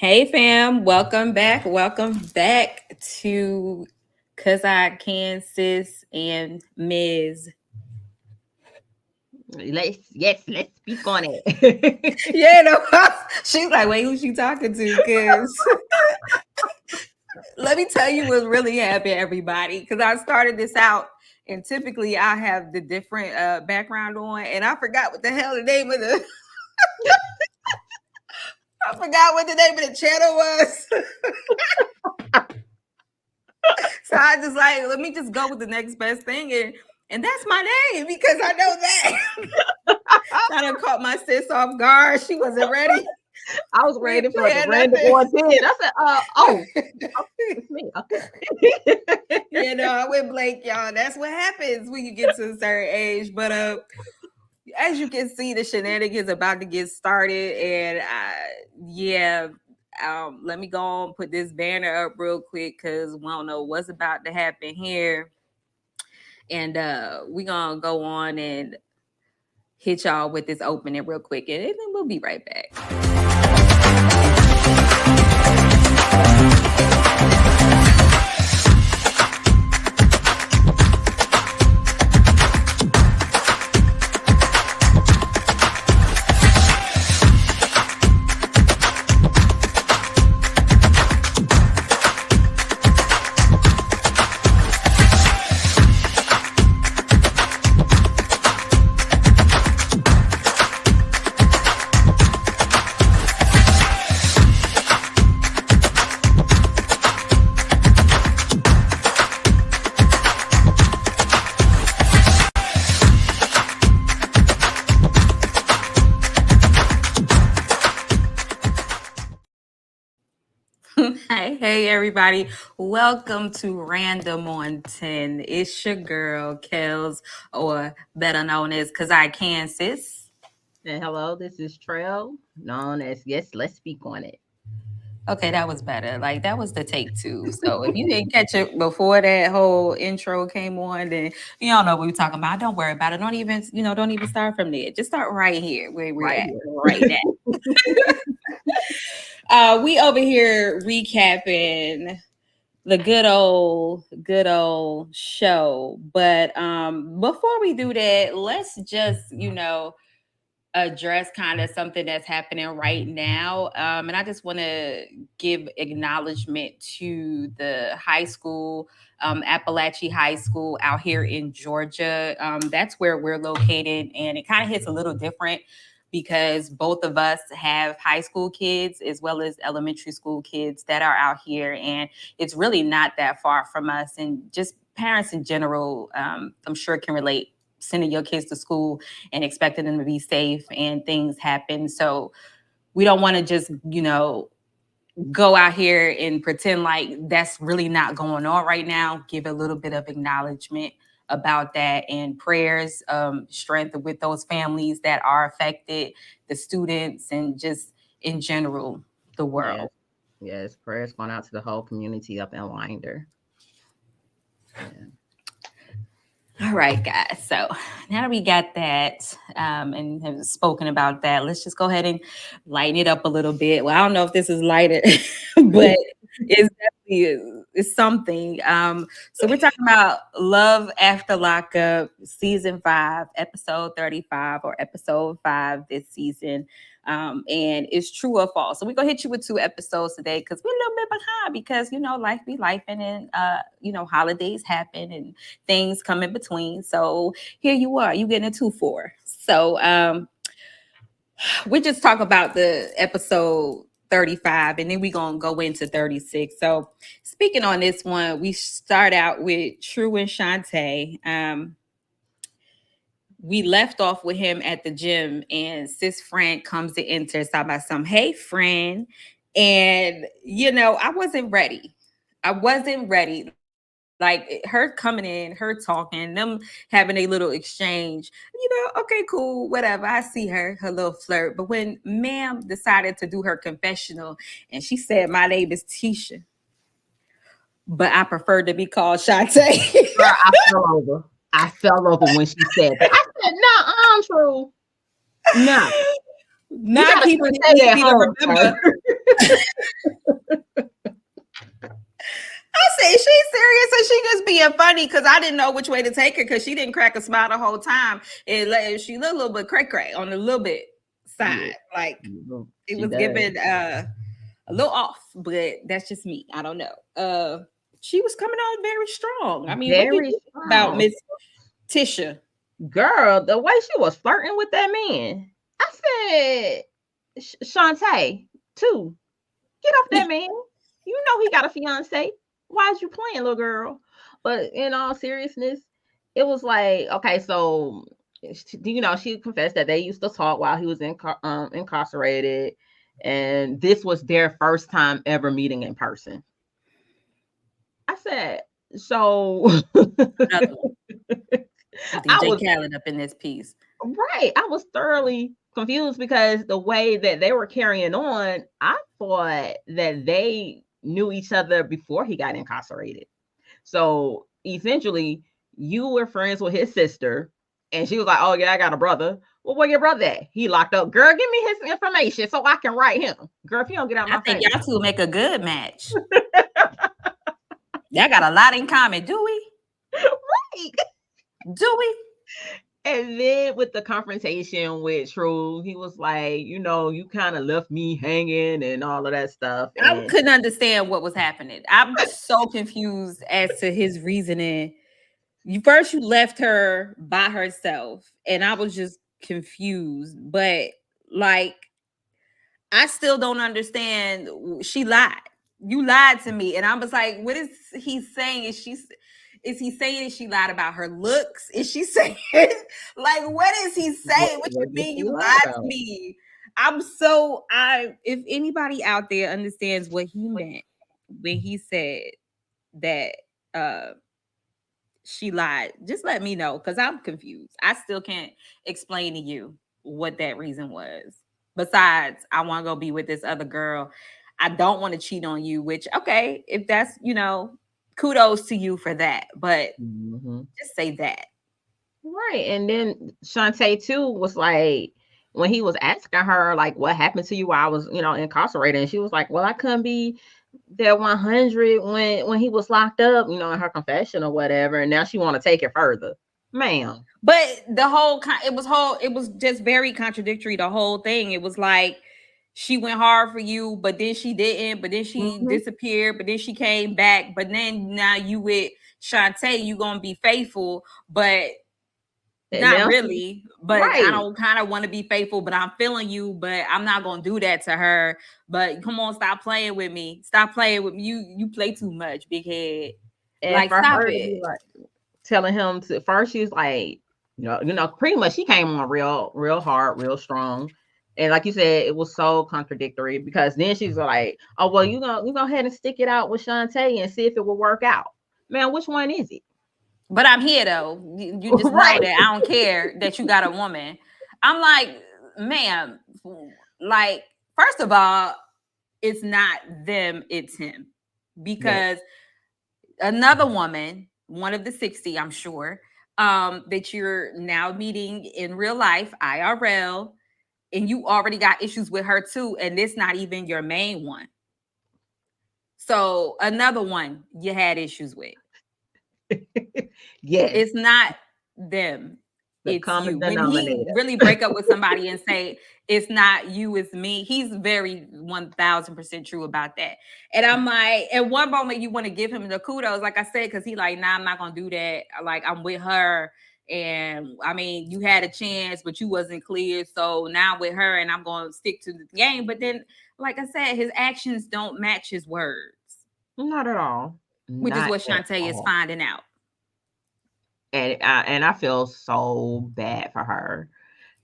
Hey fam, welcome back. Welcome back to Cause I Can Sis and Ms. Let's speak on it. Yeah, no, she's like, wait, who's she talking to? Cause let me tell you what really happened, everybody. Cause I started this out and typically I have the different background on and I forgot what the hell the name of the I forgot what the name of the channel was. So I just like, let me just go with the next best thing and that's my name because I know that. I done caught my sis off guard. She wasn't ready. I was We ready ain't for like a playing random nothing. one ten. I said, it's me. Okay. You know, I went blank, y'all. That's what happens when you get to a certain age. But as you can see, the shenanigans about to get started, and yeah. Let me go on put this banner up real quick because we don't know what's about to happen here. And we gonna go on and hit y'all with this opening real quick, and then we'll be right back. Hey, everybody. Welcome to Random on 10. It's your girl, Kels, or better known as Cause I Can Sis. And hello, this is Trail, known as Let's Speak on it. Okay, that was better. Like that was the take two. So if you didn't catch it before that whole intro came on, then you don't know what we're talking about. Don't worry about it. Don't even start from there. Just start right here where we're Right at here. right now. We over here recapping the good old show. But before we do that, let's just, address kind of something that's happening right now. And I just want to give acknowledgement to the high school, Appalachian High School out here in Georgia. That's where we're located. And it kind of hits a little different because both of us have high school kids as well as elementary school kids that are out here. And it's really not that far from us. And just parents in general, I'm sure can relate sending your kids to school and expecting them to be safe and things happen. So we don't want to just, go out here and pretend like that's really not going on right now. Give a little bit of acknowledgement about that and prayers, strength with those families that are affected, the students, and just in general, the Yes. world. Yes. Prayers going out to the whole community up in Winder. Yeah. All right, guys. So now that we got that and have spoken about that, let's just go ahead and lighten it up a little bit. Well, I don't know if this is lighter, but it's definitely it's something. So we're talking about Love After Lockup, season 5, episode 35, or episode 5 this season. And it's true or false. So we're gonna hit you with 2 episodes today because we're a little bit behind because life be life and holidays happen and things come in between. So here you are, you getting a 2-4. So we just talk about the episode 35 and then we're gonna go into 36. So speaking on this one, we start out with True and Shantae. We left off with him at the gym and sis friend comes to enter talking about some, hey friend. And I wasn't ready. Like her coming in, her talking, them having a little exchange, okay, cool, whatever. I see her little flirt. But when ma'am decided to do her confessional and she said, my name is Tisha, but I prefer to be called Shantae. Girl, I fell over when she said that. I said, no, I'm true. No. You Not gotta people say that that need to home, remember. I say she's serious and she just being funny because I didn't know which way to take her because she didn't crack a smile the whole time. She looked a little bit cray cray on the little bit Yeah, side, like it she was does. given a little off, but that's just me. I don't know. She was coming on very strong. I mean, what did Very you think about strong. Miss Tisha? Girl, the way she was flirting with that man. I said, Shantae, too. Get off that man. You know he got a fiance. Why is you playing, little girl? But in all seriousness, it was like, okay, so she confessed that they used to talk while he was incarcerated, and this was their first time ever meeting in person. I said, so Another one. I DJ was Khaled up in this piece. right. I was thoroughly confused because the way that they were carrying on, I thought that they knew each other before he got incarcerated. So essentially, you were friends with his sister, and she was like, "Oh yeah, I got a brother." Well, where your brother at? He locked up. Girl, give me his information so I can write him. Girl, if you don't get out I my think face. y'all two make a good match. Y'all got a lot in common, do we? Right. Do we? And then with the confrontation with True, he was like, you kind of left me hanging and all of that stuff. I And couldn't understand what was happening. I'm so confused as to his reasoning. You left her by herself, and I was just confused. But like, I still don't understand. She lied. You lied to me, and I was like, "What is he saying? Is he saying she lied about her looks? Is she saying like what is he saying? What you what did mean she you lie lied to about? me?" I'm so I. If anybody out there understands what he meant when he said that uh she lied, just let me know because I'm confused. I still can't explain to you what that reason was. Besides, I want to go be with this other girl. I don't want to cheat on you, which, okay, if that's, kudos to you for that. But Hmm. just say that. Right. And then Shantae too was like, when he was asking her like what happened to you while I was, incarcerated, and she was like, well, I couldn't be there 100 when he was locked up, in her confession or whatever, and now she want to take it further. Ma'am. But it was just very contradictory, the whole thing. It was like she went hard for you, but then she didn't, but then she Hmm. disappeared, but then she came back, but then now you with Shantae, you gonna be faithful, but And not now she really. But I right. don't kind of want to be faithful, but I'm feeling you, but I'm not gonna do that to her. But come on, stop playing with me. Stop playing with me. You play too much, big head. And Like, for stop her to be it. like telling him to first, she's like, pretty much she came on real, real hard, real strong. And like you said, it was so contradictory because then she's like, "Oh well, you go ahead and stick it out with Shantae and see if it will work out." Man, which one is it? But I'm here though. You just know Right. that I don't care that you got a woman. I'm like, ma'am, like, first of all, it's not them, it's him. Yes. Because another woman, one of the 60, I'm sure, that you're now meeting in real life, IRL, and you already got issues with her too, and it's not even your main one. So another one you had issues with. Yes. It's not them, The it's common you. When he denominator. really break up with somebody and say it's not you, it's me, he's very 1000% true about that. And I'm like, at one moment you want to give him the kudos, like I said, because he like, nah, I'm not gonna do that. Like, I'm with her. And I mean, you had a chance, but you wasn't clear. So now with her, and I'm gonna stick to the game. But then, like I said, his actions don't match his words, Not at all. which is Not what at Shantae is all. finding out. And I feel so bad for her.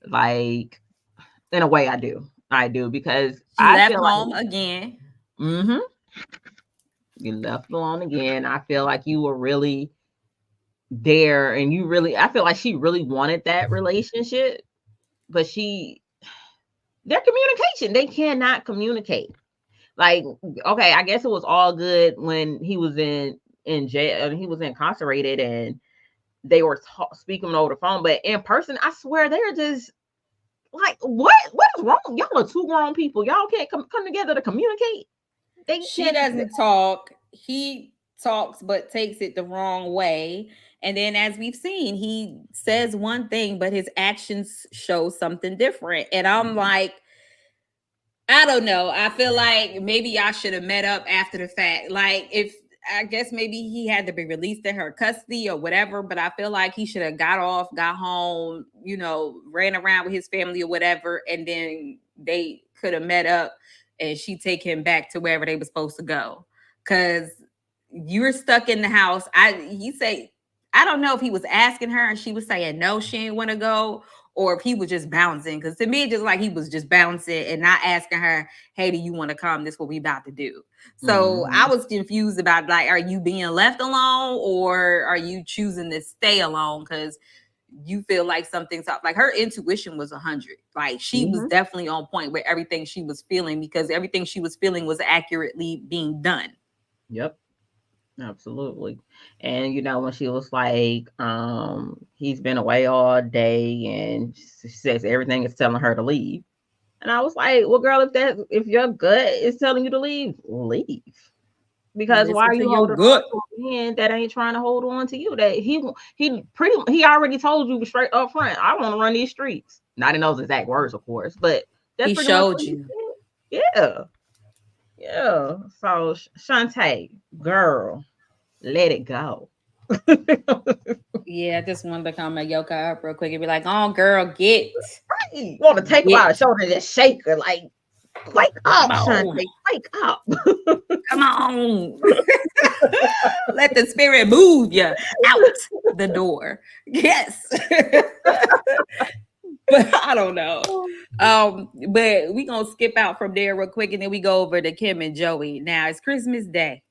Like, in a way, I do. I do because She I left feel like home again. you left alone again. I feel like you were really there, and I feel like she really wanted that relationship, but their communication, they cannot communicate. Like, okay, I guess it was all good when he was in jail, he was incarcerated, and they were speaking over the phone, but in person, I swear they're just Like, what is wrong? Y'all are two grown people. Y'all can't come together to communicate. They She can't. doesn't talk. He talks but takes it the wrong way. And then as we've seen, he says one thing, but his actions show something different. And I'm like, I don't know. I feel like maybe y'all should have met up after the fact. Like, if I guess maybe he had to be released in her custody or whatever, but I feel like he should have got off, got home, ran around with his family or whatever, and then they could have met up and she take him back to wherever they were supposed to go. Cause you're stuck in the house. I don't know if he was asking her and she was saying no, she didn't want to go, or if he was just bouncing. Because to me, it's just like he was just bouncing and not asking her, hey, do you want to come? This is what we about to do. So I was confused about, like, are you being left alone or are you choosing to stay alone? Because you feel like something's up. Like, her intuition was 100. Like, she was definitely on point with everything she was feeling, because everything she was feeling was accurately being done. Yep. Absolutely. And when she was like, he's been away all day, and she says everything is telling her to leave. And I was like, well, girl, if your gut is telling you to leave, leave. Because why Listen are to you your holding on gut. to a man that ain't trying to hold on to you? That he already told you straight up front, I want to run these streets. Not in those exact words, of course, but that's He pretty much showed what he you. said. Yeah. Yeah. So Shantae, girl, let it go. Yeah, I just wanted to come and yoke her up real quick and be like, oh, girl, You want to take her by get, the shoulder and just shake her, like, wake come up, on, Shantae, wake up. come on. Let the spirit move you out the door. Yes. But I don't know. But we gonna skip out from there real quick, and then we go over to Kim and Joey. Now it's Christmas Day,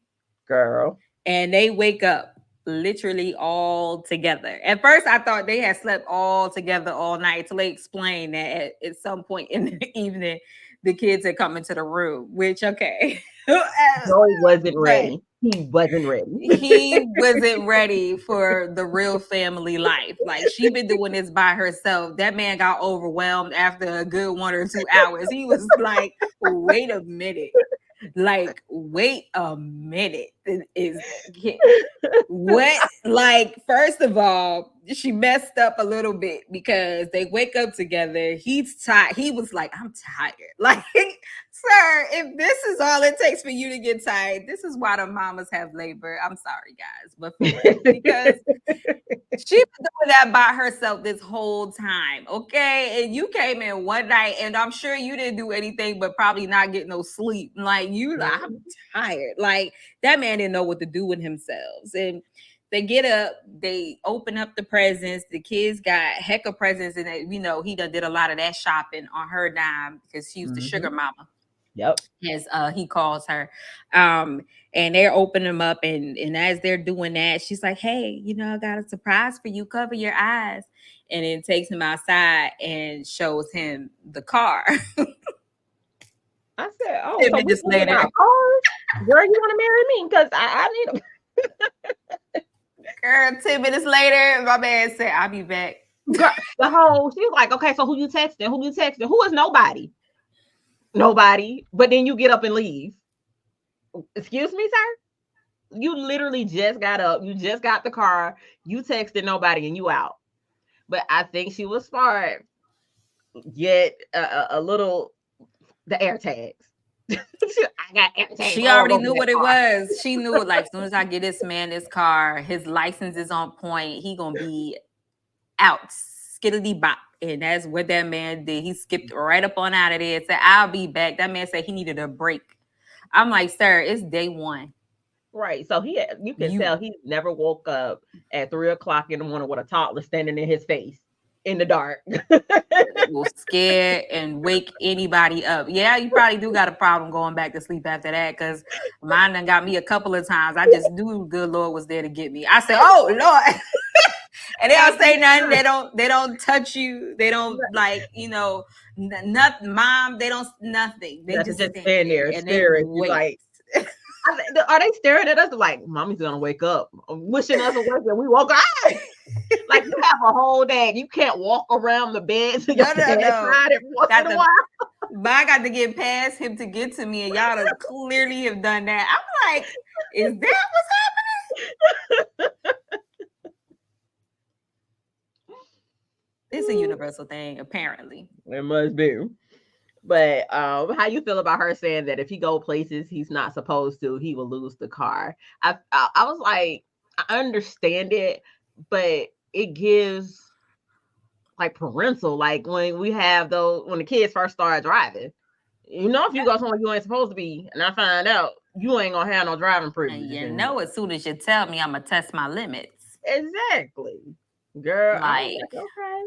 Girl. and they wake up literally all together. At first, I thought they had slept all together all night till they explained that at some point in the evening, the kids had come into the room. Which, okay, Joey wasn't but ready. He wasn't ready. he wasn't ready for the real family life. Like, she been doing this by herself. That man got overwhelmed after a good 1 or 2 hours. He was like, wait a minute. Like, wait a minute. Is what? Like, first of all, she messed up a little bit because they wake up together. He's tired. He was like, I'm tired. Like, sir, if this is all it takes for you to get tired, this is why the mamas have labor. I'm sorry, guys, but for real, because she was doing that by herself this whole time, okay? And you came in one night, and I'm sure you didn't do anything but probably not get no sleep. Like, I'm tired. Like, that man didn't know what to do with himself. And they get up, they open up the presents. The kids got heck of presents, and he done did a lot of that shopping on her dime because she was the sugar mama. Yep. As he calls her. And they're opening them up, and as they're doing that, she's like, hey, I got a surprise for you. Cover your eyes. And then takes him outside and shows him the car. I said, oh, 10 so we minutes talking later. about cars? Girl, you want to marry me? Because I need them. Girl, 10 minutes later, my man said, I'll be back. Girl, she was like, okay, so who you texting? Who you texting? Who is nobody? Nobody. But then you get up and leave. Excuse me, sir? You literally just got up. You just got the car. You texted nobody and you out. But I think she was smart. Get a little, the air tags. I got air tags. She already knew what it was. She knew it. Like, as soon as I get this man this car, his license is on point. He gonna be out, skiddity bop. And that's what that man did. He skipped right up on out of there and said, I'll be back. That man said he needed a break. I'm like, sir, it's day one. Right. So you can tell he never woke up at 3:00 in the morning with a toddler standing in his face in the dark. Will scare and wake anybody up. Yeah, you probably do got a problem going back to sleep after that, because mine done got me a couple of times. I just knew good Lord was there to get me. I said, oh Lord. And they don't say nothing. They don't touch you. They don't, like, nothing. Mom, they don't nothing. They just stand there and they staring. wait. Like, are they staring at us like, mommy's gonna wake up, wishing us awake, and we woke up? Like you have a whole day, you can't walk around the bed to your No, no, dad's no. side every once in Got a the while. but I got to get past him to get to me, and y'all done clearly have done that. I'm like, is that what's it's a universal thing, apparently. It must be. But how you feel about her saying that if he go places he's not supposed to, he will lose the car? I was like, I understand it, but it gives like parental, like when we have those when the kids first start driving. You know, if you go somewhere you ain't supposed to be, and I find out you ain't gonna have no driving And privileges you anymore. know, as soon as you tell me, I'm gonna test my limits. Exactly, girl. I was Like, like, okay.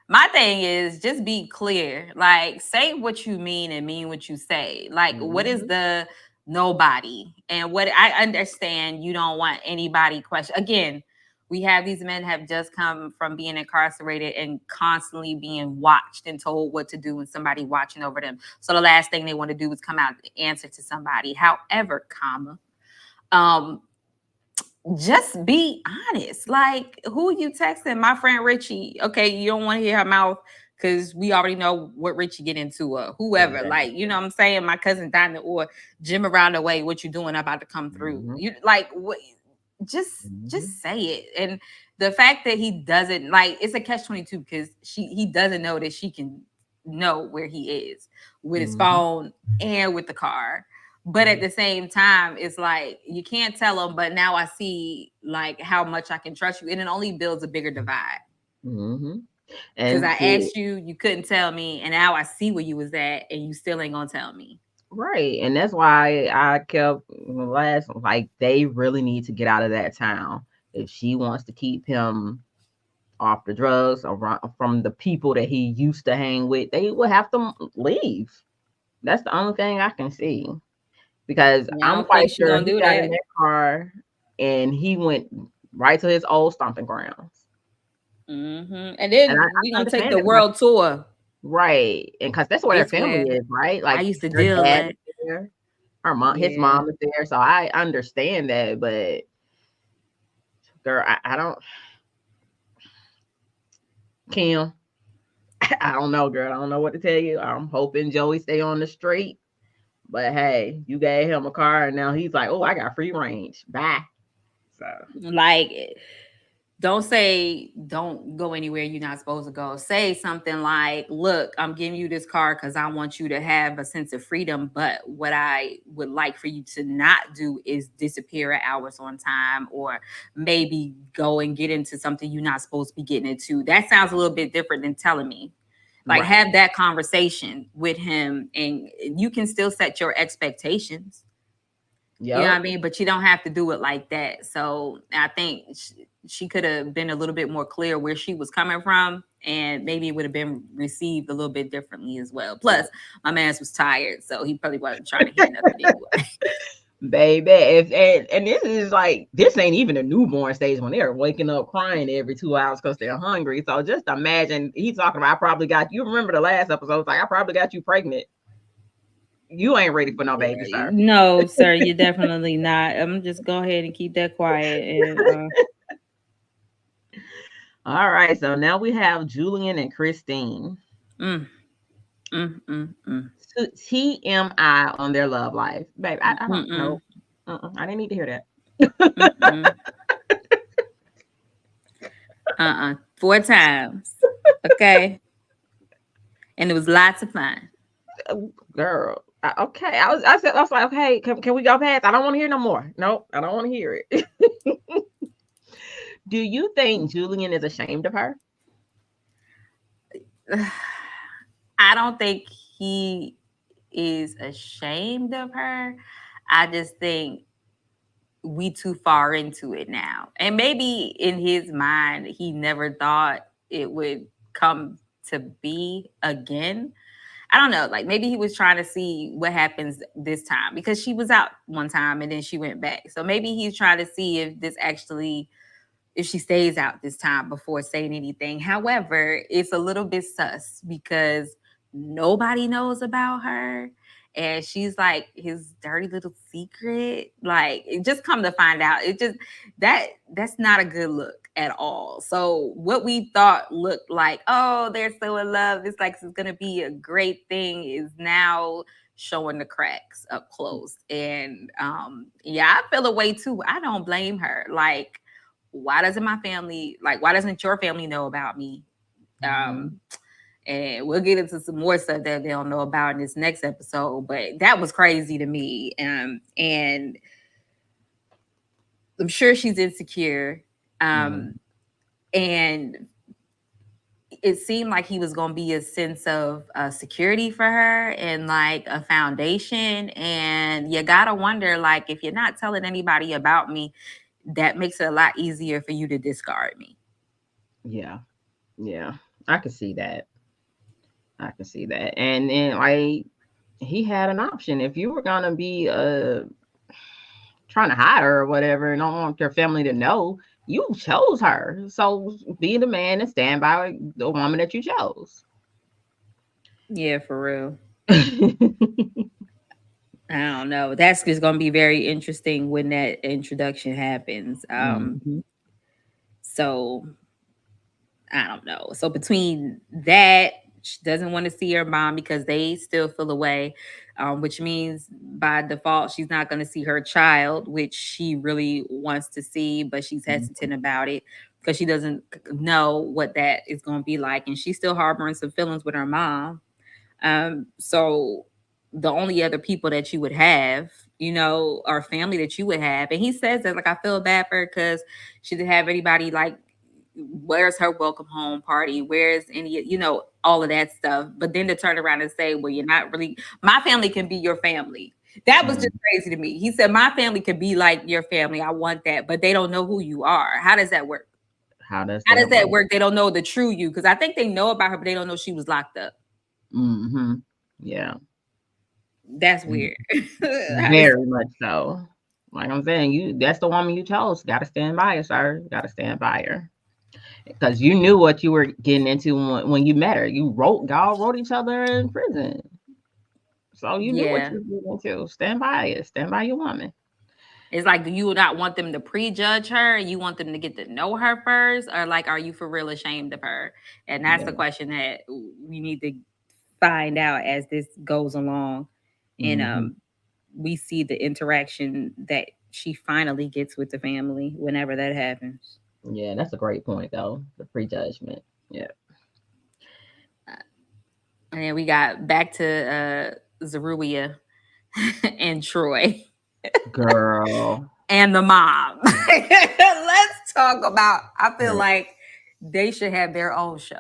my thing is just be clear. Like, say what you mean and mean what you say. Like, what is Mm-hmm. the nobody? And what I understand, you don't want anybody question. Again, we have these men have just come from being incarcerated and constantly being watched and told what to do and somebody watching over them. So the last thing they want to do is come out and answer to somebody. However, comma, um, just be honest. Like, who you texting? My friend Richie. Okay, you don't want to hear her mouth because we already know what Richie get into, or whoever. Like, you Exactly. know what I'm saying? My cousin Dinah or Jim around the way. What you doing? I'm about to come through. Mm-hmm. You like what? Mm-hmm. Just say it. And the fact that he doesn't like it's a catch 22 because he doesn't know that she can know where he is with his Mm-hmm. phone and with the car, but at the same time it's like you can't tell them, but now I see like how much I can trust you, and it only builds a bigger divide Mm-hmm. because And I see, asked you, you couldn't tell me, and now I see where you was at and you still ain't gonna tell me. right, and that's why I kept last like they really need to get out of that town if she wants to keep him off the drugs around from the people that he used to hang with. They will have to leave. That's the only thing I can see because Yeah, I I'm don't think quite she sure gonna he do got in that. that car and he went right to his old stomping grounds. And And then we I gonna take understand the it because world tour. right, and because that's where their It's family where is, right? I Like used to her deal dad at. is there, her mom, his Yeah. mom is there, so I understand that. But girl, I don't, Kim, I don't know, girl. I don't know what to tell you. I'm hoping Joey stay on the street. But hey, you gave him a car, and now he's like, "Oh, I got free range. Bye." So, Like, don't say don't go anywhere you're not supposed to go. Say something like, look, I'm giving you this car because I want you to have a sense of freedom, but what I would like for you to not do is disappear at hours on time, or maybe go and get into something you're not supposed to be getting into. That sounds a little bit different than telling me. Like, right. have that conversation with him, and you can still set your expectations. You know what I Yep. mean? But you don't have to do it like that. So I think she could have been a little bit more clear where she was coming from, and maybe it would have been received a little bit differently as well. Plus, my man's was tired, so he probably wasn't trying to hear nothing anyway. Baby, if and this is like this ain't even a newborn stage when they're waking up crying every 2 hours because they're hungry. So just imagine he's talking about I probably got you remember the last episode, it's like I probably got you pregnant. You ain't ready for no baby, Yeah, sir. no, sir, you're definitely not. I'm just go ahead and keep that quiet. And All right, so now we have Julian and Christine. mm, mm. TMI on their love life. Babe, I don't know. Mm-mm, I didn't need to hear mm-mm. 4 times. Okay. And it was lots of fun. that. Girl. Okay. I was like, okay, can we go past? I don't want to hear no more. Nope, I don't want to hear it. Do you think Julian is ashamed of her? I don't think he is ashamed of her. I just think we too far into it now. And maybe in his mind, he never thought it would come to be again. I don't know. Like, maybe he was trying to see what happens this time because she was out one time and then she went back. So maybe he's trying to see if this actually if she stays out this time before saying anything. However, it's a little bit sus because nobody knows about her. And she's like his dirty little secret. Like, it just come to find out. It just that's not a good look. at all. So what we thought looked like, oh, they're so in love, it's like it's gonna be a great thing, is now showing the cracks up close. And yeah, I feel a way too. I don't blame her. Like, why doesn't your family know about me? Mhm. And we'll get into some more stuff that they don't know about in this next episode. But that was crazy to me. And I'm sure she's insecure. Mhm. And it seemed like he was going to be a sense of security for her and like a foundation. And you gotta wonder, like, if you're not telling anybody about me, that makes it a lot easier for you to discard me. Yeah. Yeah. I can see that. I can see that. And then like he had an option. If you were gonna be trying to hide her or whatever and don't want your family to know, you chose her. So be the man and stand by the woman that you chose. Yeah, for real. I don't know. That's just going to be very interesting when that introduction happens. Mhm. So I don't know. So between that, she doesn't want to see her mom because they still feel away, which means by default she's not going to see her child, which she really wants to see, but she's Mhm. hesitant about it because she doesn't know what that is going to be like, and she's still harboring some feelings with her mom. So the only other people that you would have, or family that you would have. And he says that, like, I feel bad for her because she didn't have anybody, like, where's her welcome home party? Where's any, all of that stuff. But then to turn around and say, well, you're not really, my family can be your family. That was just Mhm. crazy to me. He said, my family could be like your family. I want that, but they don't know who you are. How does that work? How does How does that that work? work? They don't know the true you. Because I think they know about her, but they don't know she was locked up. Mhm. Yeah. That's Mm. weird. How does Very much so. Like I'm saying, that's the woman you chose. Gotta stand by her, sir. Gotta stand by her. Because you knew what you were getting into when you met her. Y'all wrote each other in prison. So you knew what Yeah. you were getting into. Stand by it. Stand by your woman. It's like, do you not want them to prejudge her? You want them to get to know her first? Or like, are you for real ashamed of her? And that's Yeah. the question that we need to find out as this goes along. And Hmm. we see the interaction that she finally gets with the family whenever that happens. Yeah, that's a great point though. The prejudgment. Yeah. And we got back to Zeruiah and Troy Girl. and the mom. Let's talk about, I feel Girl. like they should have their own show.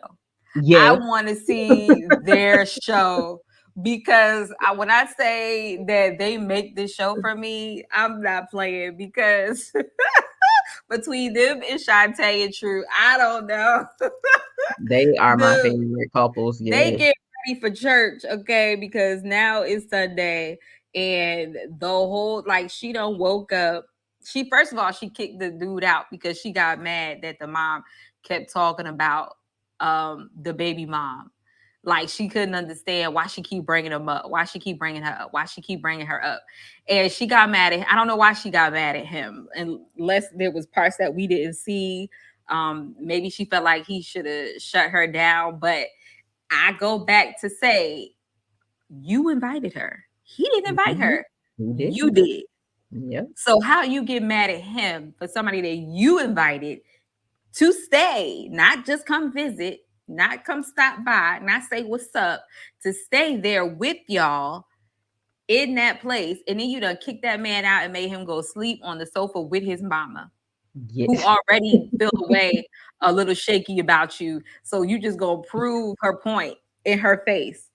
I Yes. want to see their show because when I say that they make this show for me, I'm not playing because between them and Shantae and True, I don't know. They are my the favorite couples. they Yes. get ready for church, okay? Because now it's Sunday, and the whole, like, she done woke up. She, first of all, she kicked the dude out because she got mad that the mom kept talking about the baby mom. Like, she couldn't understand why she keep bringing him up, why she keep bringing her up, why she keep bringing her up, and she got mad at. I don't know why she got mad at him, unless there was parts that we didn't see. Maybe she felt like he should have shut her down, but I go back to say, you invited her. He didn't invite Mhm. her. Who You didn't? did. Yep. So how you get mad at him for somebody that you invited to stay, not just come visit, not come stop by, not say what's up, to stay there with y'all in that place, and then you done kick that man out and made him go sleep on the sofa with his mama, who Yes. already feel away a little shaky about you. So you just gonna prove her point in her face.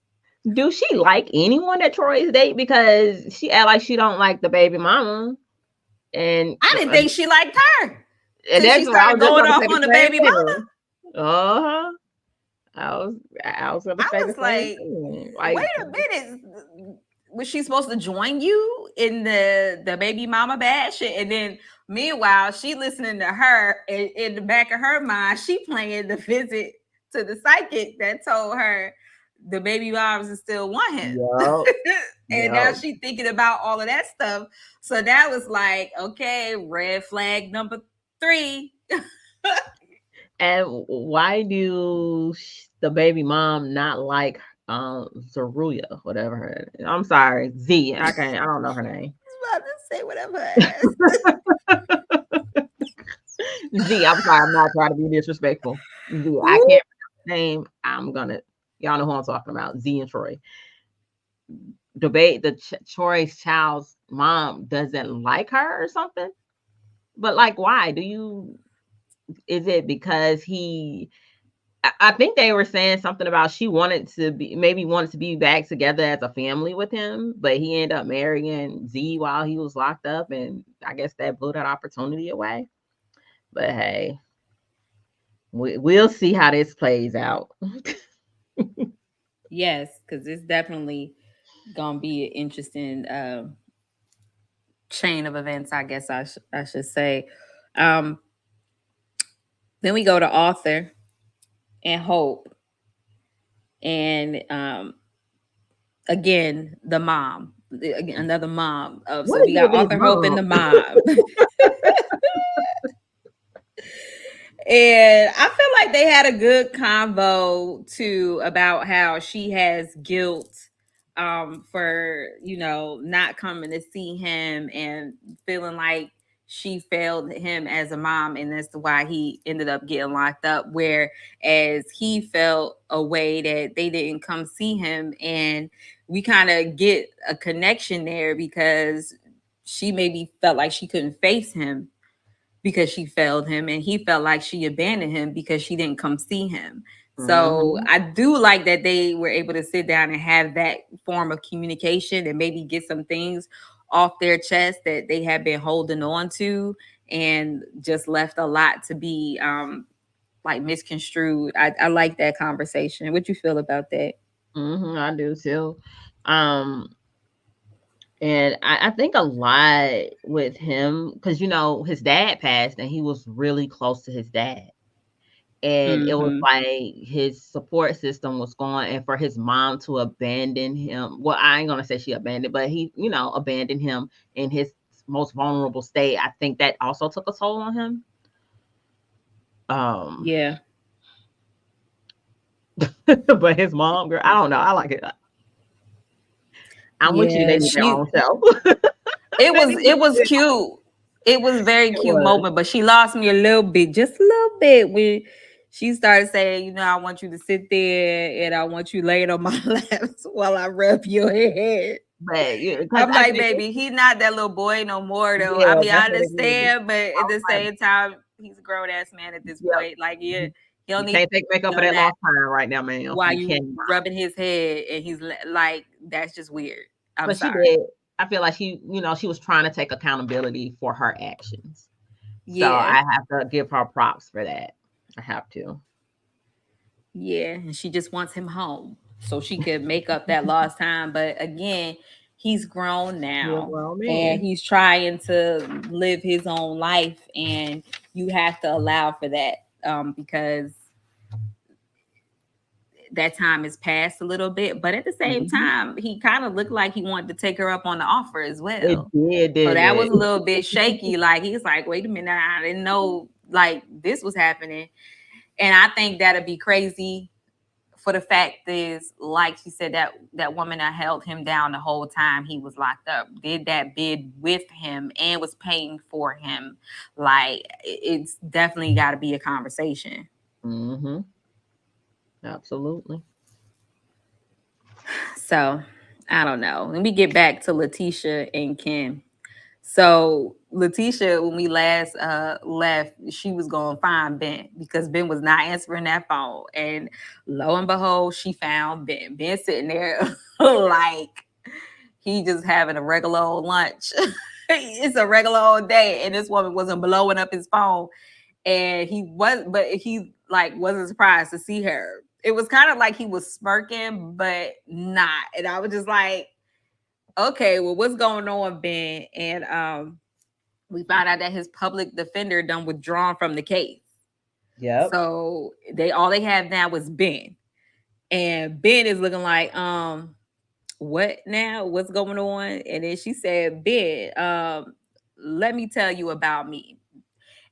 Do she like anyone that Troy's date? Because she act like she don't like the baby mama, and I didn't think she liked her and till she that's what I started was just going gonna off say the on the same baby mama. thing. Uh huh. I was I was gonna I say the was same like, thing. wait Like, a minute. Was she supposed to join you in the baby mama bash? And then meanwhile, she listening to her in the back of her mind, she playing the visit to the psychic that told her the baby moms still want him. yo, And now yo, she thinking about all of that stuff. So that was like, okay, red flag number 3. And why do the baby mom not like Zeruya, whatever her? I'm sorry, Z. I can't. I don't know her name. About to say whatever ass. Z. I'm sorry. I'm not trying to be disrespectful. Z. I Ooh. can't pronounce the name. I'm gonna. Y'all know who I'm talking about. Z and Troy. Debate the Troy's child's mom doesn't like her or something. But like, why do you? Is it because he? I think they were saying something about she wanted to be maybe wanted to be back together as a family with him, but he ended up marrying Z while he was locked up, and I guess that blew that opportunity away. But hey, we'll see how this plays out. Yes, because it's definitely gonna be an interesting chain of events. I guess I should say. Um, then we go to Author and Hope, and again the mom, again, another mom. What So we is it got with his Author, Hope, and mom? the mom. And I feel like they had a good convo too about how she has guilt for, not coming to see him and feeling like she failed him as a mom, and that's why he ended up getting locked up, whereas he felt a way that they didn't come see him. And we kind of get a connection there because she maybe felt like she couldn't face him because she failed him, and he felt like she abandoned him because she didn't come see him. So Hmm. I do like that they were able to sit down and have that form of communication and maybe get some things off their chest that they have been holding on to, and just left a lot to be like misconstrued. I like that conversation. What you feel about that? I do too. Um, and I think a lot with him because his dad passed, and he was really close to his dad. And it was Mm-hmm. like his support system was gone, and for his mom to abandon him, well, I ain't gonna say she abandoned, but he, abandoned him in his most vulnerable state. I think that also took a toll on him. Um, Yeah. but his mom, girl, I don't know. I like it. I'm with you. They Yeah, need their she own self. It They was need it was to- cute. It was very it cute was, moment, but she lost me a little bit, just a little bit, when she started saying, I want you to sit there and I want you laying on my lap while I rub your head. but because I'm I like, think, baby, he's not that little boy no more, though. I yeah, mean, I that's what it is. understand, but I at was the like, same time, he's a grown ass man at this yep, point. Like, yeah, you, he don't you need to can't make up for done that that lost time right now, man. while You you cannot. rubbing his head, and he's like, that's just weird. I'm But she sorry. did. I feel like she was trying to take accountability for her actions. So Yeah. I have to give her props for that. I have to. Yeah, and she just wants him home so she could make up that lost time. But again, he's grown Yeah, now well, and man. he's trying to live his own life, and you have to allow for that, because that time has passed a little bit. But at the same Mhm. time, he kind of looked like he wanted to take her up on the offer as It well. did, So didn't that was it? a little bit shaky. Like, he's like, wait a minute, I didn't know like this was happening. And I think that'd be crazy, for the fact is, like she said, that woman that held him down the whole time he was locked up did that bid with him and was paying for him. Like, it's definitely got to be a conversation. Mhm. Absolutely. So I don't know. Let me get back to Latisha and Kim. So Latisha, when we last left, she was gonna find Ben because Ben was not answering that phone. And lo and behold, she found Ben. Ben sitting there like he just having a regular old lunch. It's a regular old day, and this woman wasn't blowing up his phone. And he was, but he like wasn't surprised to see her. It was kind of like he was smirking, but not. And I was just like, okay, well, what's going on, Ben? And we found out that his public defender done withdrawn from the case. Yep. So they have now was Ben. And Ben is looking like, what now? What's going on? And then she said, Ben, let me tell you about me.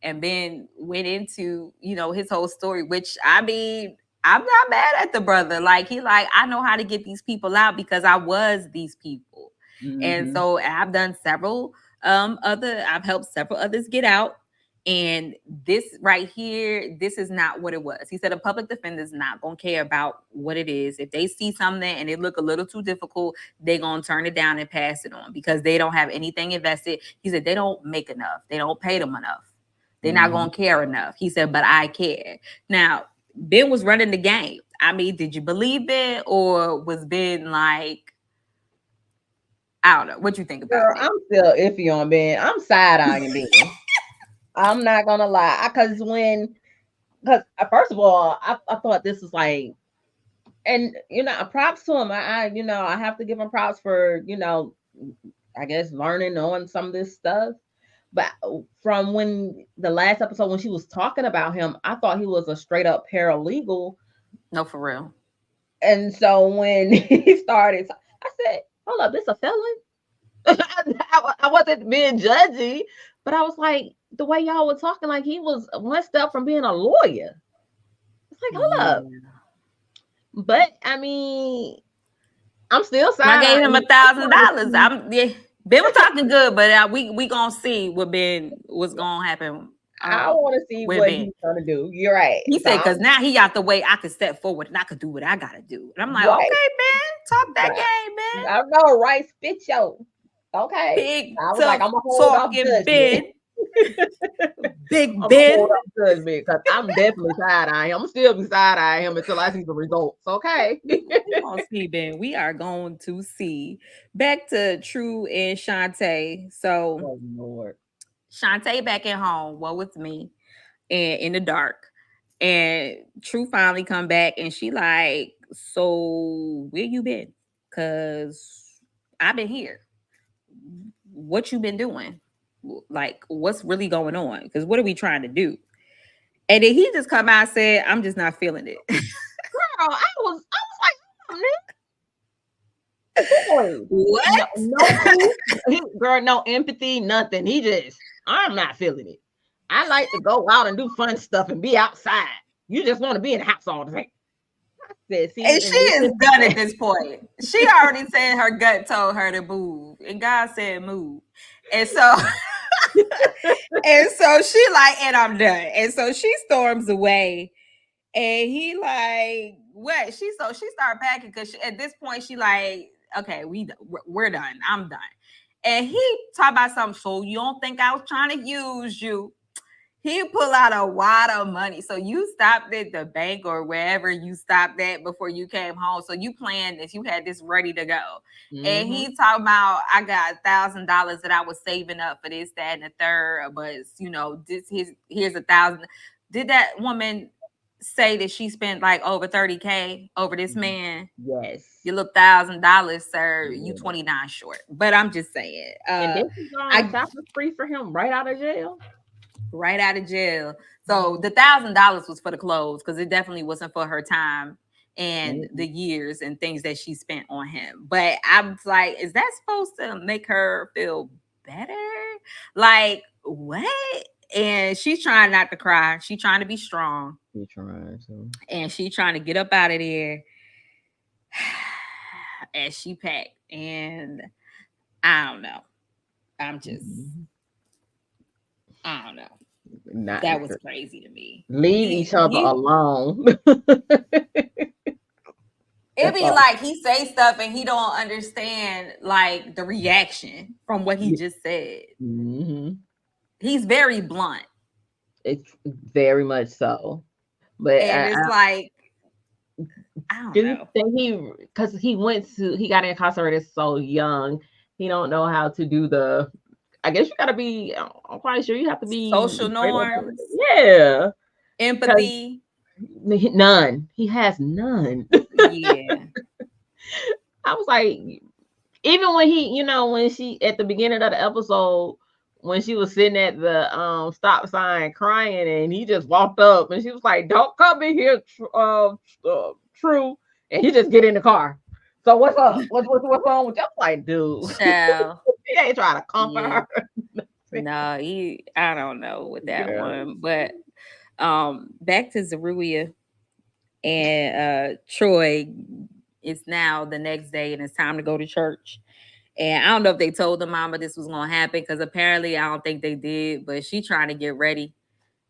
And Ben went into, his whole story, which I mean, I'm not mad at the brother. Like, I know how to get these people out because I was these people. And Mm-hmm. so I've done several I've helped several others get out. And this right here, this is not what it was. He said a public defender is not gonna care about what it is. If they see something and it look a little too difficult, they're gonna turn it down and pass it on because they don't have anything invested. He said they don't make enough, they don't pay them enough, they're not Mm-hmm. gonna care enough. He said, but I care. Now, Ben was running the game. I mean, did you believe Ben, or was Ben like, I don't know. What you think about Girl, Ben? I'm still iffy on Ben. I'm side eyeing Ben. I'm not gonna lie, because first of all, I thought this was like, and props to him. I have to give him props for I guess learning on some of this stuff. But from when the last episode when she was talking about him, I thought he was a straight up paralegal. No, for real. And so when he started, I said, "Hold up, this a felon?" I wasn't being judgy, but I was like, the way y'all were talking, like he was one step from being a lawyer. It's like, hold up. Yeah. But I mean, I'm still Well, I side gave eyeing him a him. I'm thousand trying to dollars. see. Yeah, Ben was talking good, but we gonna see what's gonna happen I want to see with what Ben. he's gonna do. You're right. He So said, I'm because now he out the way, I can step forward and I could do what I gotta do. And I'm like, right. okay, Ben, talk that Right. game, Ben. I know, right? Spit yo. Okay. Big I was like, tough I'm gonna hold off talking judgment. Ben, Big I'm gonna hold Ben. off judgment because I'm definitely side eyeing him. I'm still be side eyeing him until I see the results. Okay. We gonna see, Ben. We are going to see. Back to True and Shantae. So Oh Lord. Shantae back at home. What with me? And in the dark. And True finally come back and she like, so where you been? Cause I've been here. What you been doing? Like, what's really going on? Because what are we trying to do? And then he just come out and said, I'm just not feeling it. Girl, I was like, boy, no, What? no proof. Girl, no empathy, nothing. I'm not feeling it. I like to go out and do fun stuff and be outside. You just want to be in the house all the time. I said, And see, she and this is is done at this point. She already said her gut told her to move, and God said move. And so, and so she like, and I'm done. And so she storms away, and he like, what? She started packing because at this point she like, okay, we're done. I'm done. And he talked about something. So you don't think I was trying to use you? He pull out a wad of money. So you stopped at the bank or wherever you stopped at before you came home. So you planned this. You had this ready to go. And mm-hmm. he talking about, I got $1,000 that I was saving up for this, that, and the third. But here's 1,000. Did that woman say that she spent like over 30K over this man? Yes. You look $1,000, sir. You Yeah. 29 short. But I'm just saying. And then she's on I shopping spree for him right out of jail. right out of jail. So the $1,000 was for the clothes because it definitely wasn't for her time and Mm-hmm. the years and things that she spent on him. But I was like, is that supposed to make her feel better? Like, what? And she's trying not to cry. She's trying to be strong. He trying to. And she's trying to get up out of there as she packed. And I don't know. I'm just, Mm-hmm. I don't know. Not That was crazy to me. leave each other alone. It That's be all. like he say stuff and he don't understand like the reaction from what he just said. Mm-hmm. He's very blunt, It's very much so. But and it's like I don't do you know. think because he got incarcerated so young, he don't know how to do I guess you gotta be, I'm quite sure you have to Social be straight up. norms, Yeah. Because empathy. none. He has none. Yeah, I was like, even when when she at the beginning of the episode, when she was sitting at the stop sign crying, and he just walked up and she was like, "Don't come in here, True," and he just get in the car. So what's up? What's wrong with you? I'm like, dude, child. he ain't trying to comfort Yeah, her. No, I don't know with that Girl. one. But back to Zeruiah and Troy. It's now the next day and it's time to go to church. And I don't know if they told the mama this was gonna happen because apparently I don't think they did, but she trying to get ready.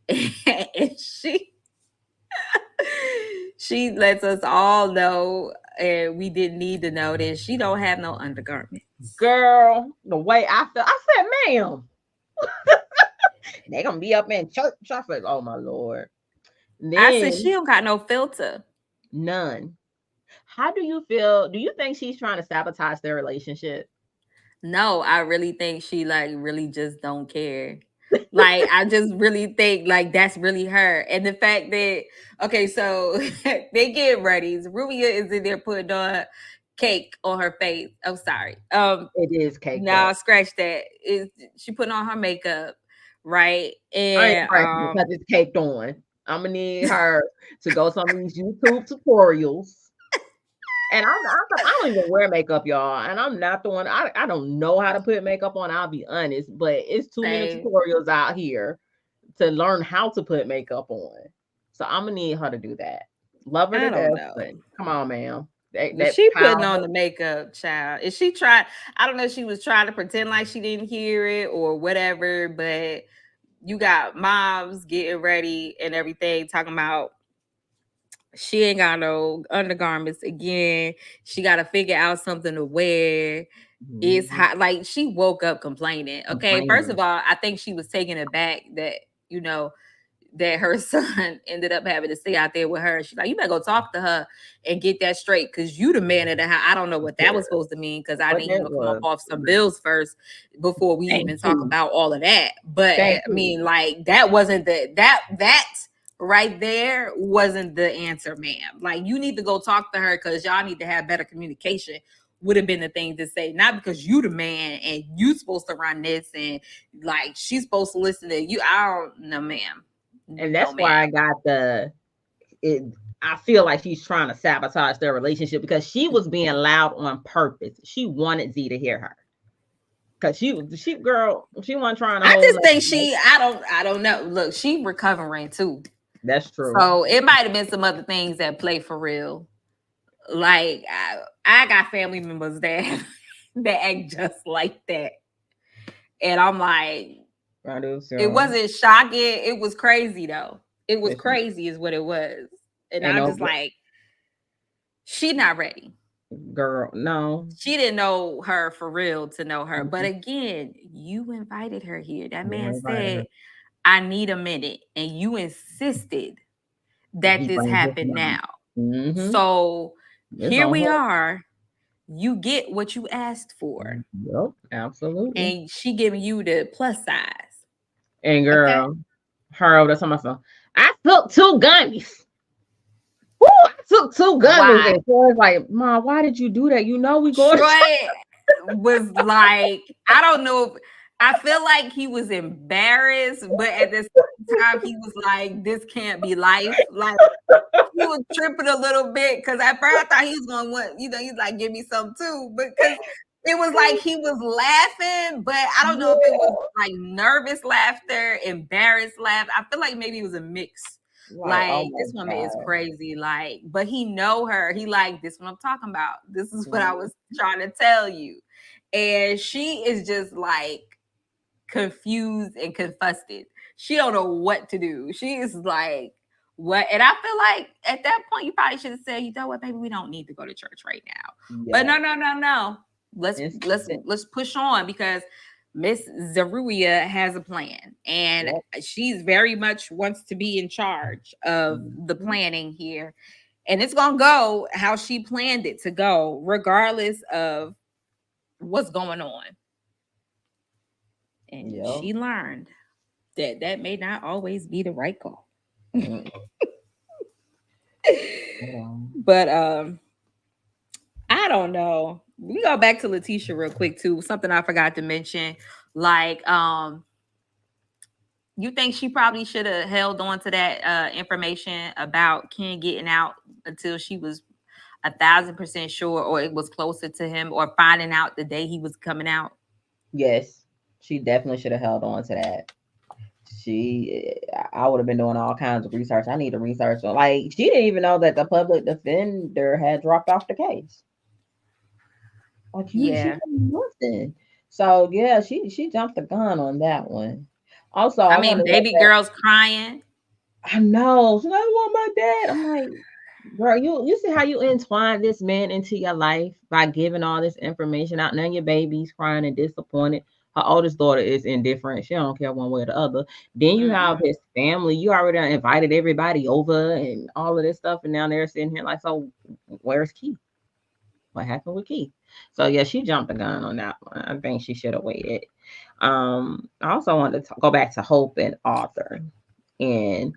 And she lets us all know, and we didn't need to know this. She don't have no undergarments. Girl, the way I felt, I said, ma'am, they gonna be up in church. I said, oh my Lord. I said she Then don't got no filter. none. How do you feel? Do you think she's trying to sabotage their relationship? No, I really think she like really just don't care. Like I just really think like that's really her. And the fact that okay, so they get ready. Rubia is in there putting on cake on her face. Oh, sorry. It is caked No, up. scratch that. Is she putting on her makeup, right? I ain't And pressing because it's caked on. I'm gonna need her to go some of these YouTube tutorials. And I don't even wear makeup, y'all. And I'm not the one. I don't know how to put makeup on. I'll be honest, but it's too many say tutorials out here to learn how to put makeup on. So I'm gonna need her to do that. Love her to I don't death, but know. come on, ma'am. That She putting on powder. the makeup, child. Is she trying? I don't know if she was trying to pretend like she didn't hear it or whatever, but you got moms getting ready and everything talking about she ain't got no undergarments again. She got to figure out something to wear. It's Mhm. hot. Like she woke up complaining. Okay, first of Complaining. all, I think she was taken aback that you know that her son ended up having to stay out there with her. She's like, you better go talk to her and get that straight because you the man of the house. I don't know what that was supposed to mean because I What need that come up was. off some bills first before we Thank even talk you. about all of that. But Thank I you. mean, like that wasn't that right there wasn't the answer, ma'am. Like you need to go talk to her because y'all need to have better communication. Would have been the thing to say, not because you the man and you supposed to run this and like she's supposed to listen to you. I don't know, ma'am. And No, that's ma'am. why I got it. I feel like she's trying to sabotage their relationship because she was being loud on purpose. She wanted Z to hear her. Cause she girl, she wasn't trying to I hold just think nothing. I don't know. Look, she recovering too. That's true. So it might have been some other things that play for real. Like I got family members that that act just like that. And I'm like, I do it so. wasn't shocking. It was crazy though. It was It's crazy is what it was. And ain't I no just like, she not ready. girl. No, She didn't know her for real to know her. But mhm. again, you invited her here. That You man invited her. said, I need a minute. And you insisted And that he this brings his happened mom. now. Mm-hmm. So It's here on we her. are. You get what you asked for. Yep, absolutely. And she giving you the plus size. And Okay. girl, her over there talking about something. I took two gummies. Woo, I took two gummies. Why? And so it's like, Mom, why did you do that? You know we going to Troy was like, I don't know if I feel like he was embarrassed, but at the same time, he was like, this can't be life. Like he was tripping a little bit because at first I thought he was gonna want, he's like, give me some too. Because it was like he was laughing, but I don't know if it was yeah. like nervous laughter, embarrassed laugh. I feel like maybe it was a mix. Like, oh Like my this woman is God. crazy. Like, but he know her. He like this what I'm talking about. This is what I Mhm. was trying to tell you. And she is just like confused and confused. She don't know what to do. She is like, what? And I feel like at that point you probably should have said, you know what, baby, we don't need to go to church right now. But Yeah. no, no, no, no. Let's It's, let's it, let's push on because Miss Zeruiah has a plan and yep. she's very much wants to be in charge of the Mhm. planning here. And it's gonna go how she planned it to go, regardless of what's going on. And Yep. she learned that that may not always be the right call. Mm, um, But I don't know. We go back to Latisha real quick too. Something I forgot to mention. Like, you think she probably should have held on to that information about Ken getting out until she was 1,000% sure, or it was closer to him, or finding out the day he was coming out? yes. She definitely should have held on to that. I would have been doing all kinds of research. I need to research on, like, she didn't even know that the public defender had dropped off the case. Like, she Yeah. didn't listen. So yeah, she jumped the gun on that one. Also, I I want mean, to say baby that girls crying. I know. She's like, I want my dad. I'm like, girl, you see how you entwine this man into your life by giving all this information out. Now your baby's crying and disappointed. Her oldest daughter is indifferent. She don't care one way or the other. Then you have Mm-mm. his family. You already done invited everybody over and all of this stuff, and now they're sitting here like, so where's Keith? What happened with Keith? So yeah, she jumped the gun on that one. I think she should have waited. I also wanted to go back to Hope and Arthur. And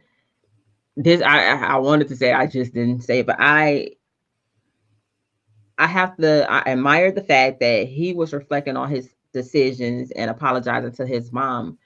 this I wanted to say, I just didn't say, but I have to, I admire the fact that he was reflecting on his decisions and apologizing to his mom.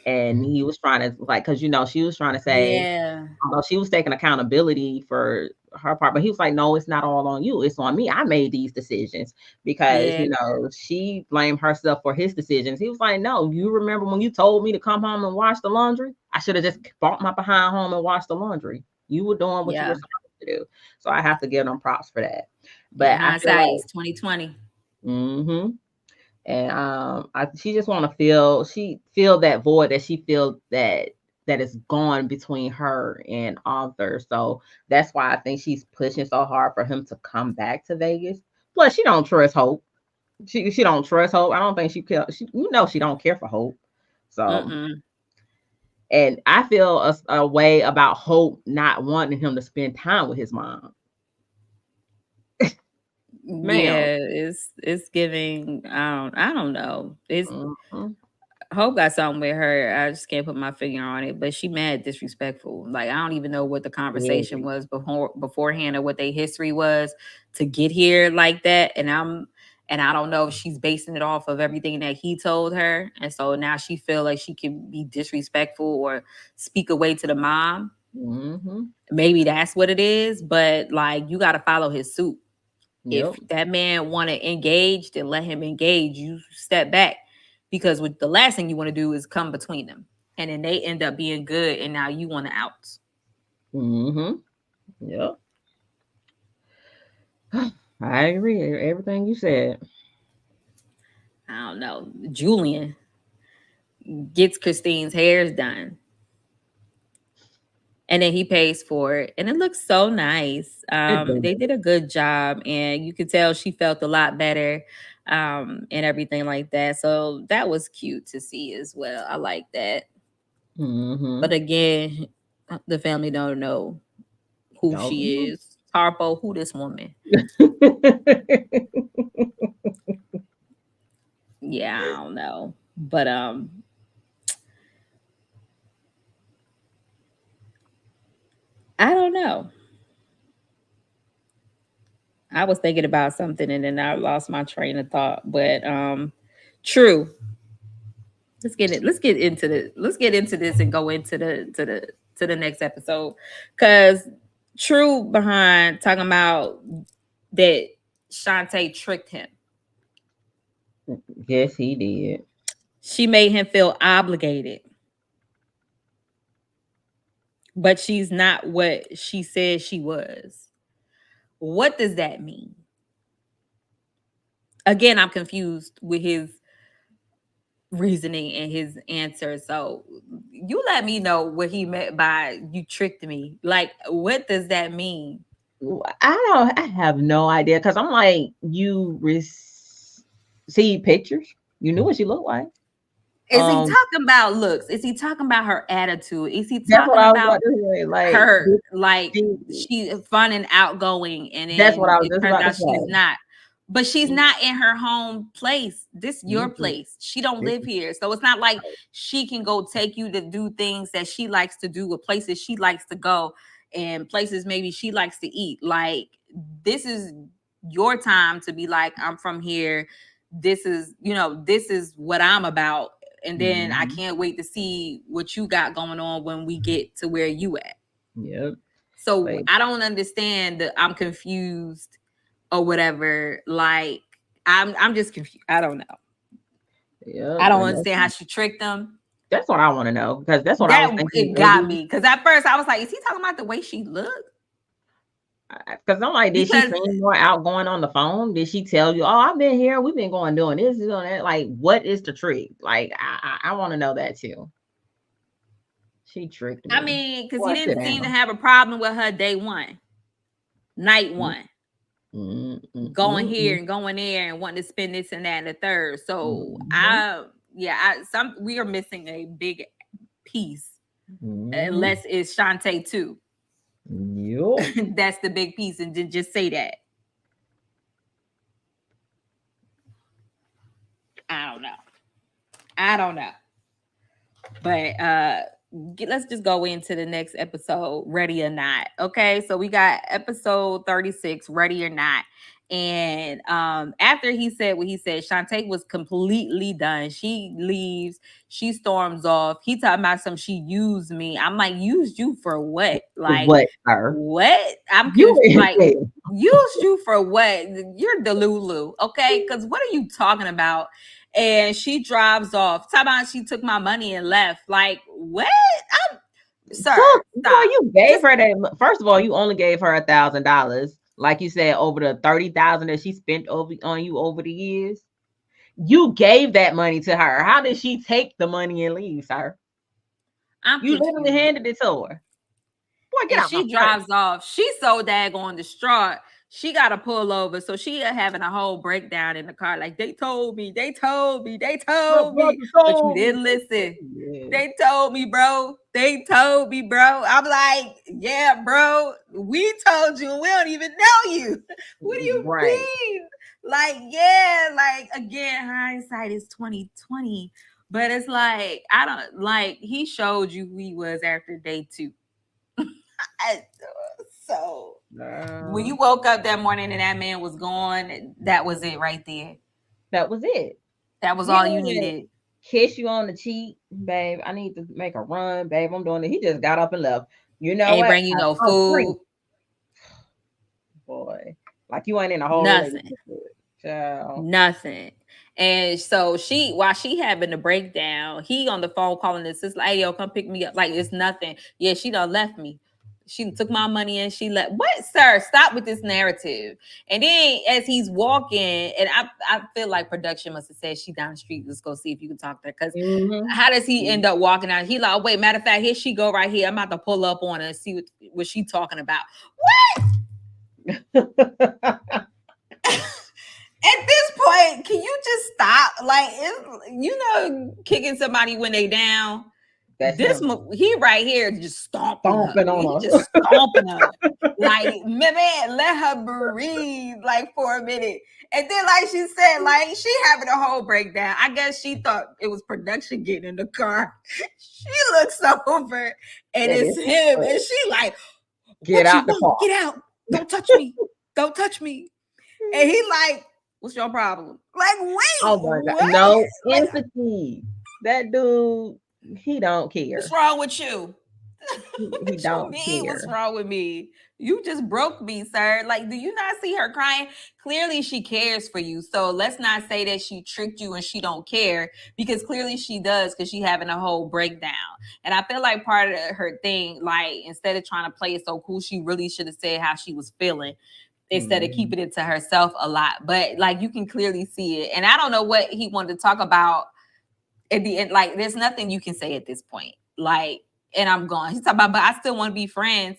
And he was trying to, like, because she was trying to say, Yeah. although she was taking accountability for her part, but he was like, no, it's not all on you. It's on me. I made these decisions because, Yeah. she blamed herself for his decisions. He was like, no, you remember when you told me to come home and wash the laundry? I should have just brought my behind home and washed the laundry. You were doing what you were Yeah. supposed to do. So I have to give them props for that. Yeah. But I feel Hindsight is like, 2020. mm-hmm. And she just want to feel that void that she feel that is gone between her and Arthur. So that's why I think she's pushing so hard for him to come back to Vegas. Plus, she don't trust Hope. She don't trust Hope. I don't think she care. She don't care for Hope. So, Mm-mm. and I feel a way about Hope not wanting him to spend time with his mom, ma'am. Yeah, it's giving. I don't know. It's Mhm. Hope got something with her. I just can't put my finger on it, but she mad disrespectful. Like I don't even know what the conversation Very. was beforehand or what their history was to get here like that. And I don't know if she's basing it off of everything that he told her, and so now she feel like she can be disrespectful or speak away to the mom. Mm-hmm. Maybe that's what it is, but like you got to follow his suit. If Yep. that man want to engage, then let him engage. You step back because with the last thing you want to do is come between them, and then they end up being good, and now you want to out. Mm-hmm. Yep. I agree. Everything you said. I don't know. Julian gets Christine's hairs done, and then he pays for it, and it looks so nice. It does. They did a good job, and you could tell she felt a lot better, and everything like that. So that was cute to see as well. I like that. But Mm-hmm. again, the family don't know who Don't she know. is. Harpo, who this woman? Yeah, I don't know. But I don't know. I was thinking about something and then I lost my train of thought. But true. Let's get into this and go into the next episode. Cause True behind talking about that Shantae tricked him. Yes, he did. She made him feel obligated, but she's not what she said she was. What does that mean? Again, I'm confused with his reasoning and his answer. So you let me know what he meant by you tricked me. Like, what does that mean? I have no idea because I'm like, see pictures. You knew what she looked like. Is he Um, talking about looks? Is he talking about her attitude? Is he that's what talking I was about about to say. Like, her like she, she fun and outgoing and that's what then I was it just turns about to out she's say. not, but she's not in her home place. This your Mm-mm. place. She don't This live is here, so it's not like she can go take you to do things that she likes to do or places she likes to go and places maybe she likes to eat. Like this is your time to be like, I'm from here. This is, this is what I'm about, and then I mhm. can't wait to see what you got going on when we get to where you at. Yep. So Like, I don't understand the I'm confused or whatever. Like I'm just confused. I don't know. I Yep, don't and understand how she tricked them. that's what I want to know, because that's what I That was thinking it when got we. me because at first I was like, is he talking about the way she looked? Because I'm like, did she Because seem more outgoing on the phone? Did she tell you, "Oh, I've been here, we've been going doing this, doing that"? Like, what is the trick? Like, I want to know that too. She tricked I me. mean, because you Boy, sit didn't seem to down. have a problem with her day one, night Mm, one, mm, mm, going mm, here mm, and going there and wanting to spend this and that and the third. So mhm, we are missing a big piece. mhm. Unless it's Shantae too. Yup. That's the big piece, and then just say that. I don't know. I don't know. But let's just go into the next episode, Ready or Not. Okay, so we got episode 36, Ready or Not. And after he said what he said, Shantae was completely done. She leaves, she storms off. He talking about some she used me. I'm like, used you for what? Like, What, sir? what? You in Like, jail. used you for what? You're Delulu, okay? Because what are you talking about? And she drives off. Talk about she took my money and left. Like, what? I'm, sir, Took, boy, stop. you gave Just her that. First of all, you only gave her $1,000, like you said, over the 30,000 that she spent over on you over the years. You gave that money to her. How did she take the money and leave, sir? I'm You literally confused. handed it to her. Boy, get And out my she face. drives off. She's so daggone distraught. She got to pull over. So she having a whole breakdown in the car. Like, they told me, they told me, they My told me. brother But you told me. didn't listen. Yeah. They told me, bro. They told me, bro. I'm like, yeah, bro. We told you. We don't even know you. What do you Right. mean? Like, yeah, like again, hindsight is 2020. But it's like, I don't like he showed you who he was after day two. I, so when Uh, you woke up that morning and that man was gone, that was it right there. that was it. That was He all you didn't even needed. kiss you on the cheek, babe. I need to make a run, babe. I'm doing it. He just got up and left. You know Ain't what? bring you no I'm free, food, boy. Like you ain't in a whole nothing. relationship, child. Nothing. And so while she having the breakdown, he on the phone calling his sister, like, hey, yo, come pick me up. Like, it's nothing. Yeah, she done left me. She took my money and she left. What, sir? Stop with this narrative. And then as he's walking, and I feel like production must have said she down the street. Let's go see if you can talk to her. Because Mm-hmm. how does he end up walking out? He like, oh, wait, matter of fact, here she go right here. I'm about to pull up on her and see what she talking about. At this point, can you just stop? Like, kicking somebody when they down. That's him He right here just stomping her. stomping He on just stomping her. Like, man, let her breathe like for a minute. And then, like she said, like she having a whole breakdown. I guess she thought it was production getting in the car. She looks over and and it's it's him, and she like, get "What you out the want? car. Get out! Don't touch me! Don't touch me!" And he like, "What's your problem?" Like, wait, Oh my god, what? no Like, empathy. That dude, he don't what's care. wrong with you? He What you don't mean? What's care. wrong with me? You just broke me, sir. Like, do you not see her crying? Clearly, she cares for you. So let's not say that she tricked you and she don't care, because clearly she does, because she having a whole breakdown. And I feel like part of her thing, like instead of trying to play it so cool, she really should have said how she was feeling instead of Mhm. keeping it to herself a lot. But like you can clearly see it. And I don't know what he wanted to talk about at the end. Like, there's nothing you can say at this point. Like, and I'm gone. He's talking about, but I still want to be friends.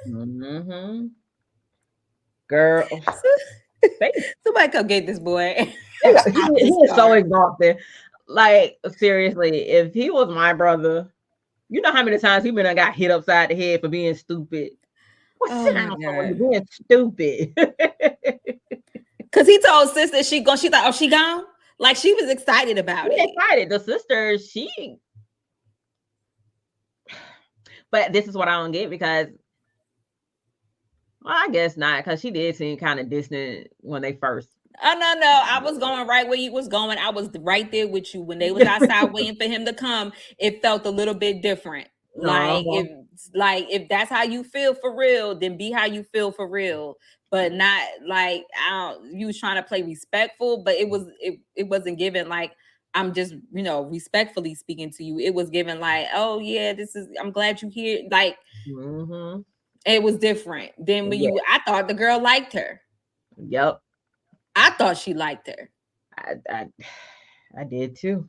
Mhm. Girl, they, Somebody come get this boy he out this is so car. exhausted. Like seriously, if he was my brother, you know how many times he been done got hit upside the head for being stupid. Well, Oh sit my down somewhere. god. You're being stupid. Cause he told sister she gone. She thought, oh, she gone. Like she was excited He about it. excited. The sister, but this is what I don't get because, well, I guess not, because she did seem kind of distant when they first. Oh no. I was going right where you was going. I was right there with you. When they was outside waiting for him to come, it felt a little bit different. Like Uh-huh. Like, if that's how you feel for real, then be how you feel for real. But not like, I don't, you was trying to play respectful, but it wasn't given like, I'm just, respectfully speaking to you. It was given like, oh yeah, I'm glad you here. Like, Mm-hmm. it was different than when Yeah. I thought the girl liked her. Yep. I thought she liked her. I, I I did too.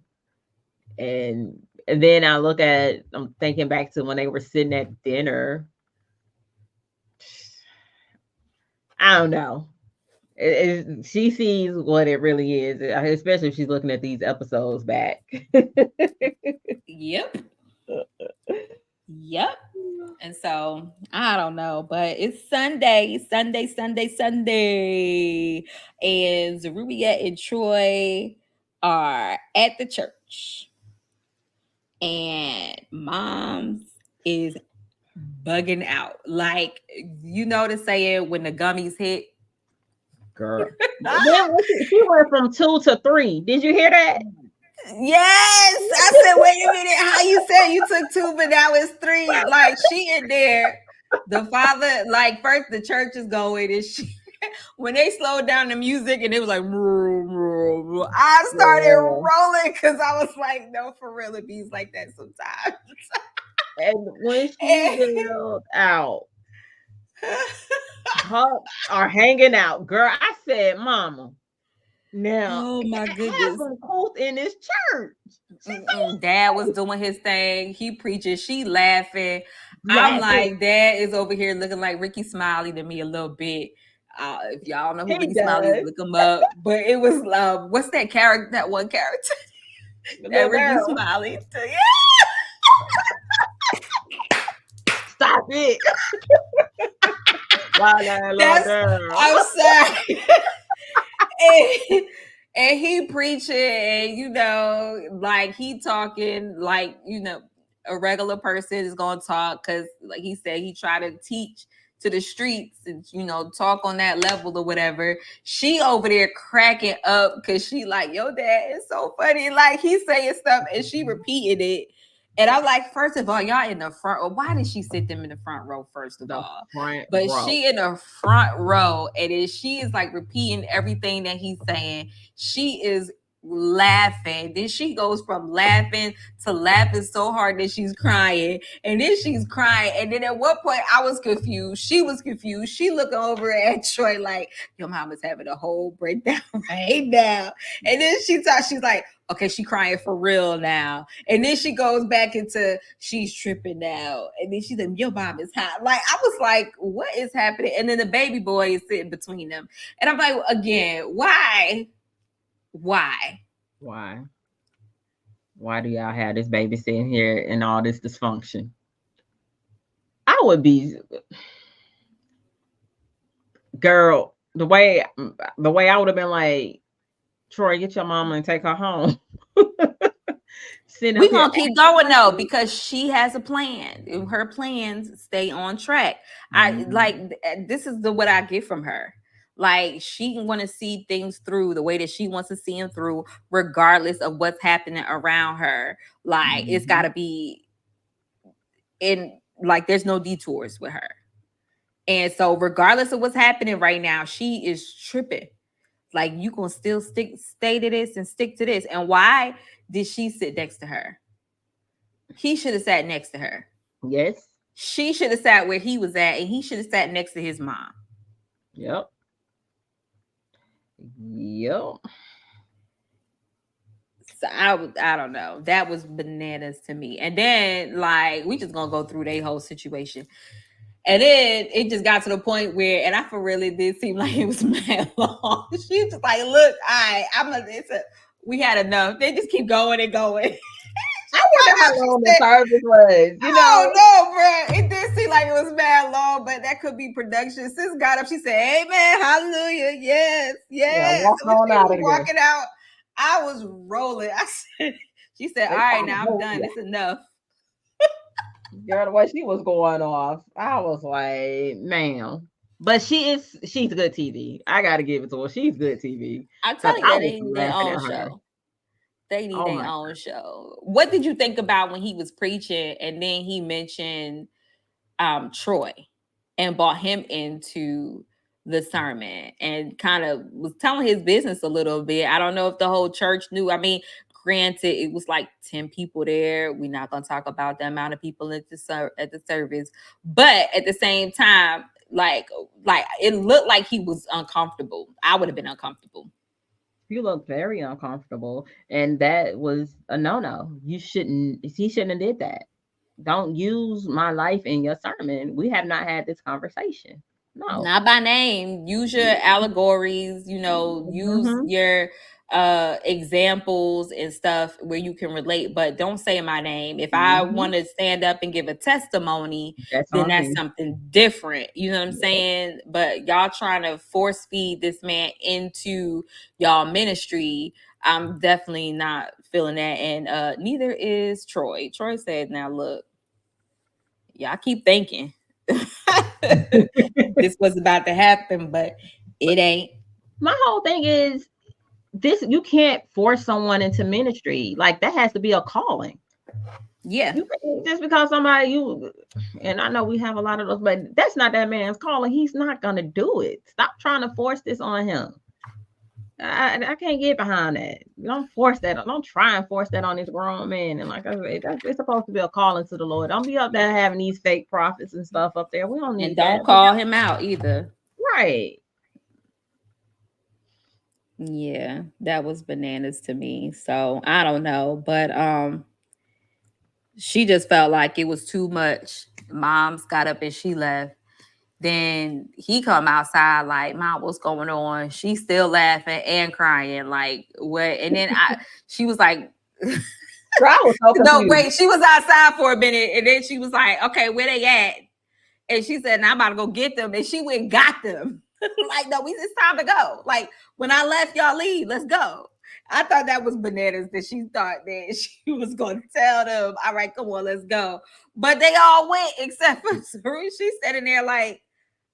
And then I'm thinking back to when they were sitting at dinner. I don't know. She sees what it really is, especially if she's looking at these episodes back. Yep. Yep. And so I don't know, but it's Sunday, and Zerubbabel and Troy are at the church, and Mom's is bugging out. Like, the saying, when the gummies hit. Girl. She went from 2 to 3. Did you hear that? Yes, I said, wait a minute. How you said you took 2, but now it's 3? Like, she in there. The father, like, first the church is going, and she, when they slowed down the music and it was like, I started Yeah. rolling because I was like, no, for real, it be like that sometimes. And when she yelled out, "Hucks are hanging out," girl, I said, "Mama, now Oh my have goodness. some cool in this church." Dad was doing his thing. He preaching. She laughing. I'm Laughing. like, Dad is over here looking like Ricky Smiley to me a little bit. If y'all know who He Ricky Smiley is, does. look him up. But it was, what's that character? That one character, The that little Ricky girl. Smiley. Yeah. Stop it. Why that little That's. girl? I'm sorry. and, and he preaching, and like, he talking like, a regular person is gonna talk, because like he said, he tried to teach to the streets and talk on that level or whatever. She over there cracking up because she like, yo, dad is so funny. Like, he's saying stuff and she repeated it. And I'm like, first of all, y'all in the front row. Why did she sit them in the front row, first of The all? front But row. she in the front row, and then she is like repeating everything that he's saying. She is laughing. Then she goes from laughing to laughing so hard that she's crying. And then she's crying. And then at one point I was confused. She was confused. She looking over at Troy like, your mama's having a whole breakdown right now. And then she's like, okay, she crying for real now. And then she goes back into, she's tripping now. And then she's like, your mom is hot. Like, I was like, what is happening? And then the baby boy is sitting between them. And I'm like, again, why? Why? Why? Why do y'all have this baby sitting here and all this dysfunction? I would be, girl, the way I would have been like, Troy, get your mama and take her home. Sitting We up here gonna keep going though, acting because she has a plan. Her plans stay on track. I crazy. like, this is what I get from her. Like, she want to see things through the way that she wants to see them through, regardless of what's happening around her. Like, it's got Mhm. to be in, like, there's no detours with her. And so, regardless of what's happening right now, she is tripping. Like, you gonna still stay to this and stick to this. And why did she sit next to her? He should have sat next to her. Yes. She should have sat where he was at, and he should have sat next to his mom. Yep. Yep. So I don't know. That was bananas to me. And then, like, we just gonna go through their whole situation. And then it just got to the point where, and I for really did seem like it was mad long. She was just like, look, we had enough. They just keep going and going. I wonder how long the Said, service was, you oh know? no, bro. It did seem like it was mad long, but that could be production. Sis got up. She said, amen, hallelujah. Yes, Yeah, yes. walk When on she out was of there. walking out, I was rolling. I said, she said, all They right, trying to now I'm hold done. you. It's enough. Girl, the way she was going off, I was like, man. But she's good TV. I gotta give it to her. She's good TV. I'm Cause telling you I that was they need their laughing own at her. show. They need Oh their my own show. What did you think about when he was preaching and then he mentioned Troy and brought him into the sermon and kind of was telling his business a little bit. I don't know if the whole church knew. I mean, granted, it was like 10 people there. We're not going to talk about the amount of people at the service, but at the same time, like it looked like he was uncomfortable. I would have been uncomfortable. You look very uncomfortable, and that was a no-no. You shouldn't. He shouldn't have did that. Don't use my life in your sermon. We have not had this conversation. No. Not by name. Use your allegories, use Mm-hmm. your examples and stuff where you can relate, but don't say my name. If I Mm-hmm. want to stand up and give a testimony, That's then on that's me. something different. You know what I'm saying? But y'all trying to force feed this man into y'all ministry. I'm definitely not feeling that. And neither is Troy. Troy said, now look, y'all keep thinking this was about to happen, but it ain't. My whole thing is this: you can't force someone into ministry. Like that has to be a calling. Yeah. You just because somebody you and I know we have a lot of those, but that's not that man's calling. He's not gonna do it. Stop trying to force this on him. I can't get behind that. Don't force that. Don't try and force that on this grown man. And like I said, it's supposed to be a calling to the Lord. Don't be up there having these fake prophets and stuff up there. We don't And need don't that. call him out either. Right. Yeah, that was bananas to me. So I don't know. But she just felt like it was too much. Mom's got up and she left. Then he come outside like, Mom, what's going on? She's still laughing and crying. Like, what? And then she was like, Girl, I was so no, confused. wait, she was outside for a minute. And then she was like, okay, where they at? And she said, now I'm about to go get them. And she went and got them. Like, no, it's time to go. Like, when I left, y'all leave. Let's go. I thought that was bananas that she thought that she was going to tell them, all right, come on, let's go. But they all went except for Saru. She's sitting there like,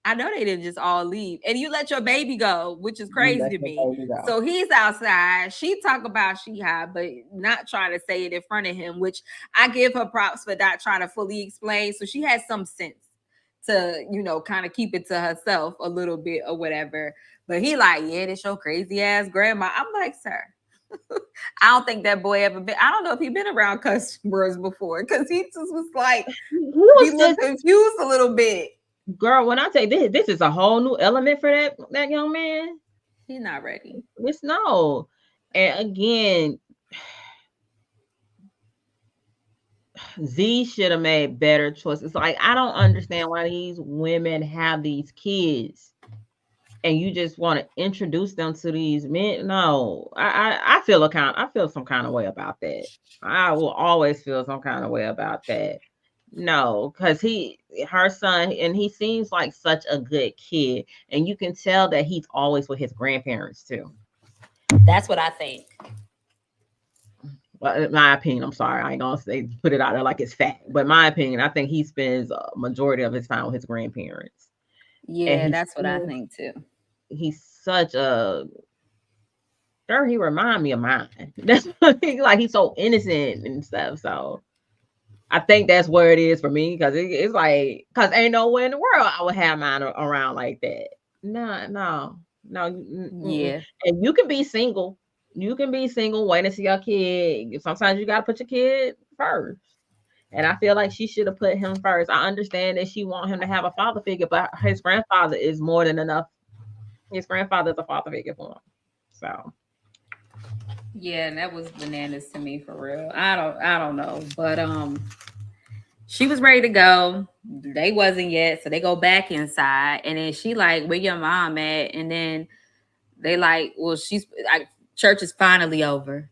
I know they didn't just all leave. And you let your baby go, which is You crazy let to your me. baby go. So he's outside. She talk about she high, but not trying to say it in front of him, which I give her props for not trying to fully explain. So she has some sense to, kind of keep it to herself a little bit or whatever. But he like, yeah, this your crazy ass grandma. I'm like, sir, I don't think that boy ever been. I don't know if he been around customers before because he just was like, He he was looked just confused a little bit. girl. When I say this is a whole new element for that young man. He's not ready. It's no. And again, Z should have made better choices. Like I don't understand why these women have these kids and you just want to introduce them to these men. No, I feel I feel some kind of way about that. I will always feel some kind of way about that. No, because her son, and he seems like such a good kid, and you can tell that he's always with his grandparents too. That's what I think. Well, in my opinion, I'm sorry, I ain't gonna say put it out there like it's fact, but my opinion, I think he spends a majority of his time with his grandparents, and Yeah, that's what I think too. he's such a girl. He remind me of mine. That's like he's so innocent and stuff. So I think that's where it is for me because it's like because ain't nowhere in the world I would have mine around like that. No, no, no. Mm-mm. Yeah. And you can be single. You can be single, waiting to see your kid. Sometimes you got to put your kid first. And I feel like she should have put him first. I understand that she want him to have a father figure, but his grandfather is more than enough. His grandfather is a father figure for him. So Yeah, and that was bananas to me for real. I don't know. But she was ready to go. They wasn't yet, so they go back inside. And then she like, where your mom at? And then they like, well, she's like, church is finally over.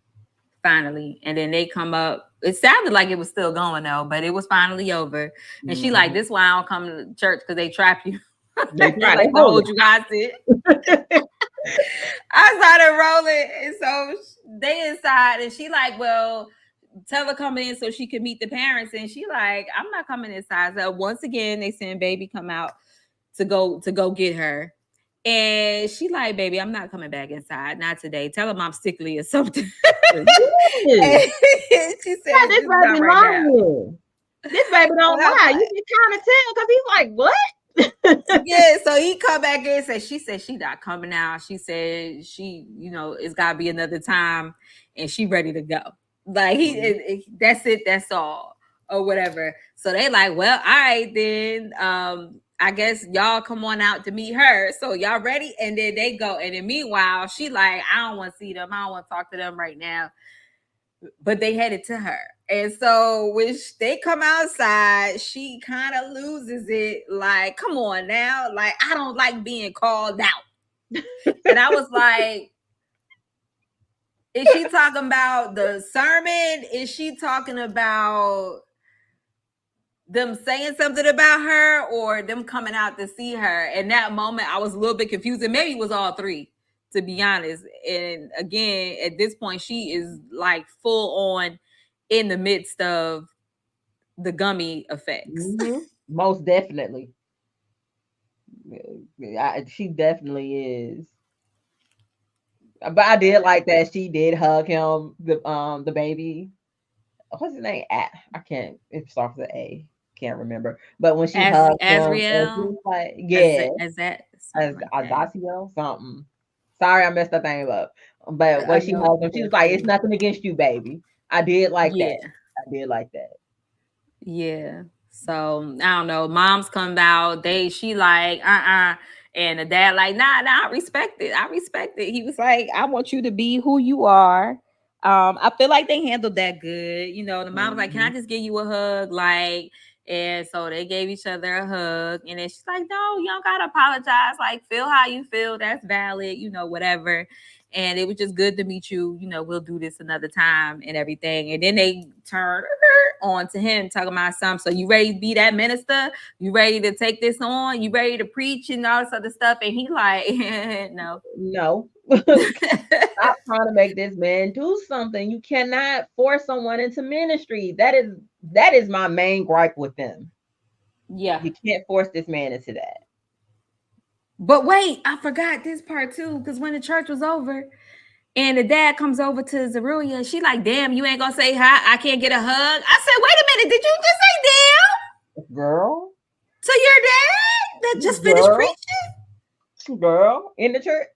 Finally. And then they come up. It sounded like it was still going though, but it was finally over. And she like, mhm. this why I don't come to church because they trap you. They They try, they like to hold hold you hostage. it. I started rolling. And so they inside and she like, well, tell her come in so she can meet the parents. And she like, I'm not coming inside. So once again, they send baby come out to go get her. And she like, baby, I'm not coming back inside. Not today. Tell him I'm sickly or something. Yes. And she Yeah, said, this just not baby right now. lying. This baby don't And I'm lie. You like, can kind of tell because he's like, what? yeah, so he come back in and said she not coming out. She said she, it's gotta be another time and she ready to go. Like that's it, that's all. Or whatever. So they like, well, all right then. I guess y'all come on out to meet her. So y'all ready? And then they go. And then meanwhile, she like, I don't want to see them. I don't want to talk to them right now. But they headed to her. And so when they come outside, she kind of loses it. Like, come on now. Like, I don't like being called out. And I was like, is she talking about the sermon? Is she talking about them saying something about her or them coming out to see her? In that moment, I was a little bit confused. And maybe it was all three, to be honest. And again, at this point, she is like full on in the midst of the gummy effects. Mm-hmm. Most definitely. She definitely is. But I did like that she did hug him, the baby. What's his name? I can't. It starts with A. Can't remember. But when she As hugged him, and she Azriel, was like, "Yeah, as that as something like that. Audacio something." Sorry, I messed that name up. But I when she know hugged him, she was like, "It's definitely. nothing against you, baby." I did like that. Yeah. I did like that. Yeah. So I don't know. Mom's come out. She like, and the dad like, nah, I respect it. I respect it. He was like, I want you to be who you are. I feel like they handled that good. The mom was like, can I Mhm. just give you a hug? Like, and so they gave each other a hug. And then she's like, no, you don't gotta apologize. Like, feel how you feel. That's valid, whatever. And it was just good to meet you. We'll do this another time and everything. And then they turned on to him talking about something. So you ready to be that minister? You ready to take this on? You ready to preach and all this other stuff? And he like, no. No. Stop trying to make this man do something. You cannot force someone into ministry. That is my main gripe with them. Yeah. You can't force this man into that. But wait, I forgot this part too. Because when the church was over and the dad comes over to Zeruiah, she like, damn, you ain't gonna say hi. I can't get a hug. I said, wait a minute, did you just say damn Girl, to your dad that just finished girl, preaching? girl, in the church.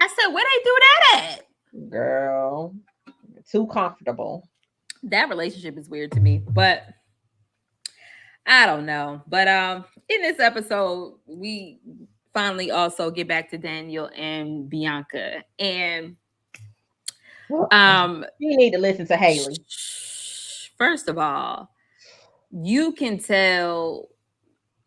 I said, where they do that at? Girl, too comfortable. That relationship is weird to me, but I don't know. But in this episode, we finally also get back to Daniel and Bianca. And um You need to listen to Haley. first of all, you can tell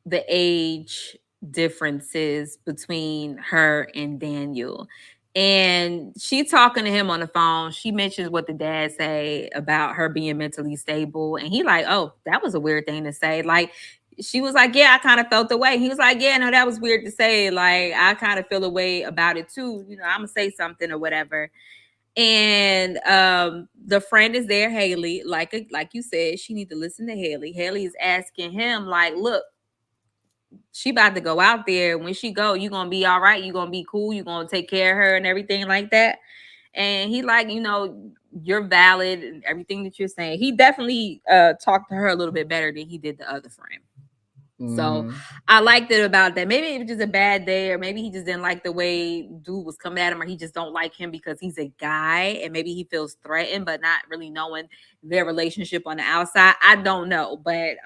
the age differences between her and Daniel. And she talking to him on the phone. She mentions what the dad say about her being mentally stable. And he like, oh, that was a weird thing to say. Like, she was like, yeah, I kind of felt the way. He was like, yeah, no, that was weird to say. Like, I kind of feel a way about it too. I'm gonna say something or whatever. And the friend is there, Haley. Like you said, she need to listen to Haley. Haley is asking him, like, look, she about to go out there. When she go, you gonna be all right. You gonna be cool. You gonna take care of her and everything like that. And he like, you're valid and everything that you're saying. He definitely talked to her a little bit better than he did the other friend. So Mm-hmm. I liked it about that. Maybe it was just a bad day, or maybe he just didn't like the way dude was coming at him, or he just don't like him because he's a guy, and maybe he feels threatened, but not really knowing their relationship on the outside. I don't know, but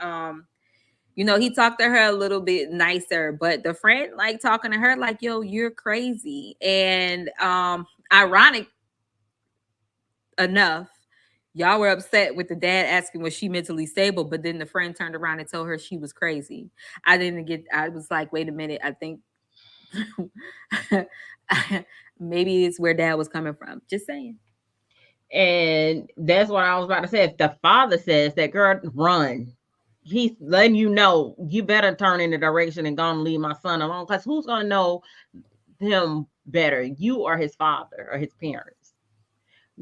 he talked to her a little bit nicer, but the friend like talking to her like, yo, you're crazy. And ironic enough, y'all were upset with the dad asking was she mentally stable, but then the friend turned around and told her she was crazy. I was like, wait a minute, I think maybe it's where dad was coming from. Just saying. And that's what I was about to say. If the father says that, girl, run. He's letting you know you better turn in the direction and go and leave my son alone. Because who's gonna know him better? You or his father or his parents?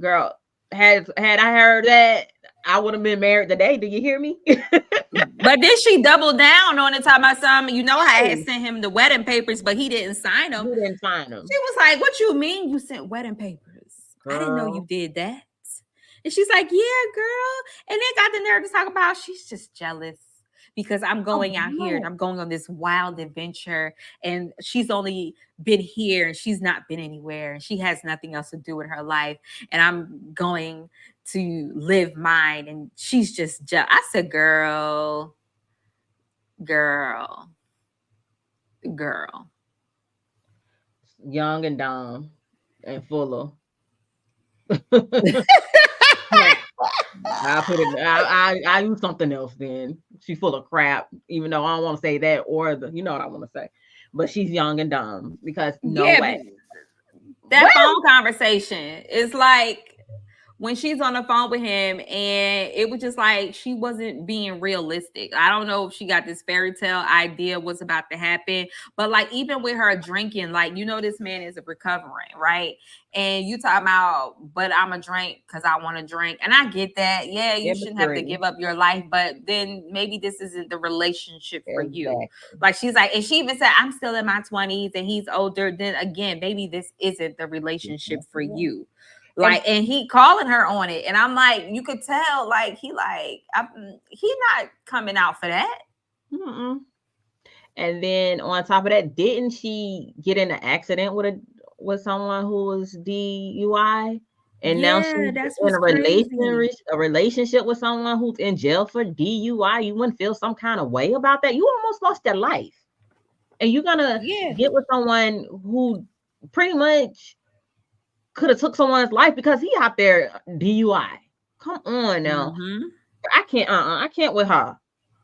Girl, had I heard that, I would have been married today. Do you hear me? But then she doubled down on the time my son, I had Hey, sent him the wedding papers, but he didn't sign them. you didn't find She him, was like, what you mean you sent wedding papers? I didn't know you girl. did that. And she's like, yeah, girl. And then got the nerve to talk about she's just jealous because I'm Oh, going out here and no. I'm going on this wild adventure. And she's only been here and she's not been anywhere. And she has nothing else to do with her life. And I'm going to live mine. And she's just jealous. I said, girl, girl. Young and dumb and full of. I put it. I use something else. Then she's full of crap. Even though I don't want to say that or the, you know what I want to say, but she's young and dumb because no Yeah, way. that What? phone conversation is like when she's on the phone with him and it was just like she wasn't being realistic. I don't know if she got this fairy tale idea what's about to happen, but like even with her drinking, like this man is a recovering, right? And you talking about, but I'm a drink because I want to drink. And I get that. Yeah, you shouldn't have to Immaturity. give up your life, but then maybe this isn't the relationship for you. Exactly. Like she's like, and she even said, I'm still in my 20s and he's older. Then again, maybe this isn't the relationship for you. And Like, and he calling her on it, and I'm like, you could tell, like he not coming out for that. mm-mm. And then on top of that, didn't she get in an accident with someone who was DUI? And now Yeah, she's that's in what's crazy. a relationship with someone who's in jail for DUI. You wouldn't feel some kind of way about that. You almost lost your life. And you're gonna Yeah. get with someone who pretty much could have took someone's life because he out there DUI. Come on now. Mm-hmm. I can't with her.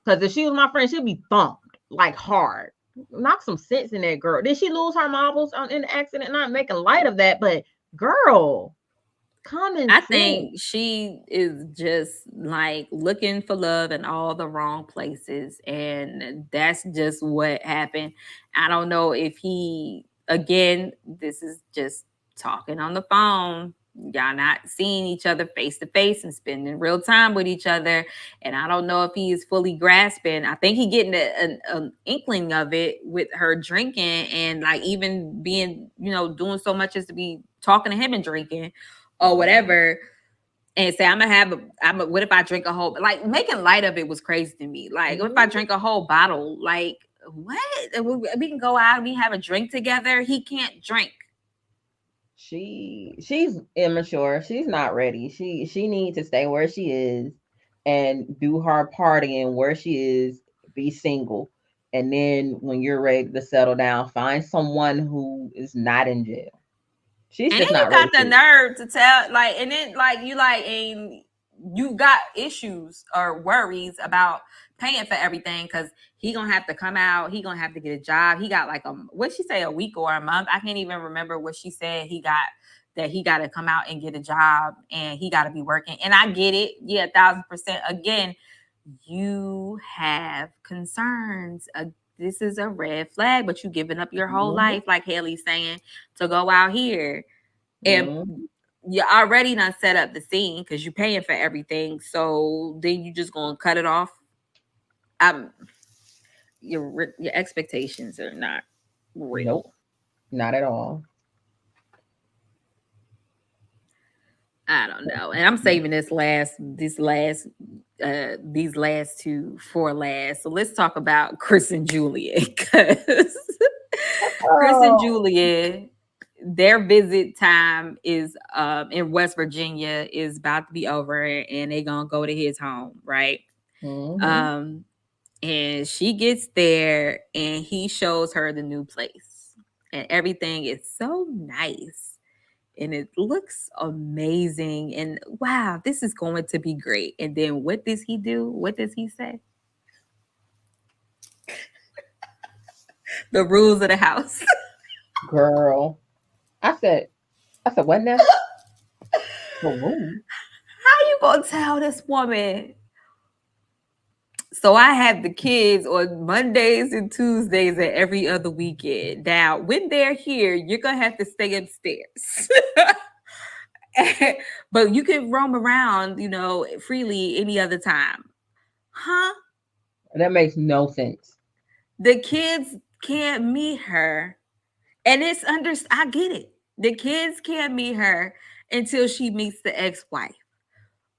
Because if she was my friend, she'd be thumped like hard. Knock some sense in that girl. Did she lose her marbles in the accident? Not making light of that, but girl, common I sense. think she is just like looking for love in all the wrong places. And that's just what happened. I don't know if again, this is just talking on the phone. Y'all not seeing each other face to face and spending real time with each other. And I don't know if he is fully grasping. I think he getting an inkling of it with her drinking and like even being, doing so much as to be talking to him and drinking or whatever, and say what if I drink a whole, like making light of it was crazy to me. Like what if I Mhm. drink a whole bottle, like what, we can go out, we have a drink together, he can't drink. She's immature. She's not ready. She needs to stay where she is and do her partying where she is, be single. And then when you're ready to settle down, find someone who is not in jail. She's And then just you not ready got the for it. nerve to tell, like, and then like you like, and you got issues or worries about paying for everything because he gonna have to come out, he gonna have to get a job. He got like what she say, a week or a month. I can't even remember what she said. He got that he got to come out and get a job and he got to be working. And I get it, yeah, 1,000%. Again, you have concerns. This is a red flag, but you giving up your whole Mhm, life, like Haley's saying, to go out here and mhm. you already done set up the scene because you're paying for everything. So then you just gonna cut it off. Um, your expectations are not real. Nope, not at all. I don't know, and I'm saving these last two for last. So let's talk about Chris and Julia because Chris and Oh. Julia, their visit time is in West Virginia is about to be over, and they're gonna go to his home, right? Mhm. Um, and she gets there, and he shows her the new place, and everything is so nice. And it looks amazing. And wow, this is going to be great. And then what does he do? What does he say? The rules of the house. Girl. I said, what now? The room. How you gonna tell this woman? So I have the kids on Mondays and Tuesdays and every other weekend. Now, when they're here, you're gonna have to stay upstairs. But you can roam around, freely any other time. Huh? That makes no sense. The kids can't meet her. And I get it. The kids can't meet her until she meets the ex-wife.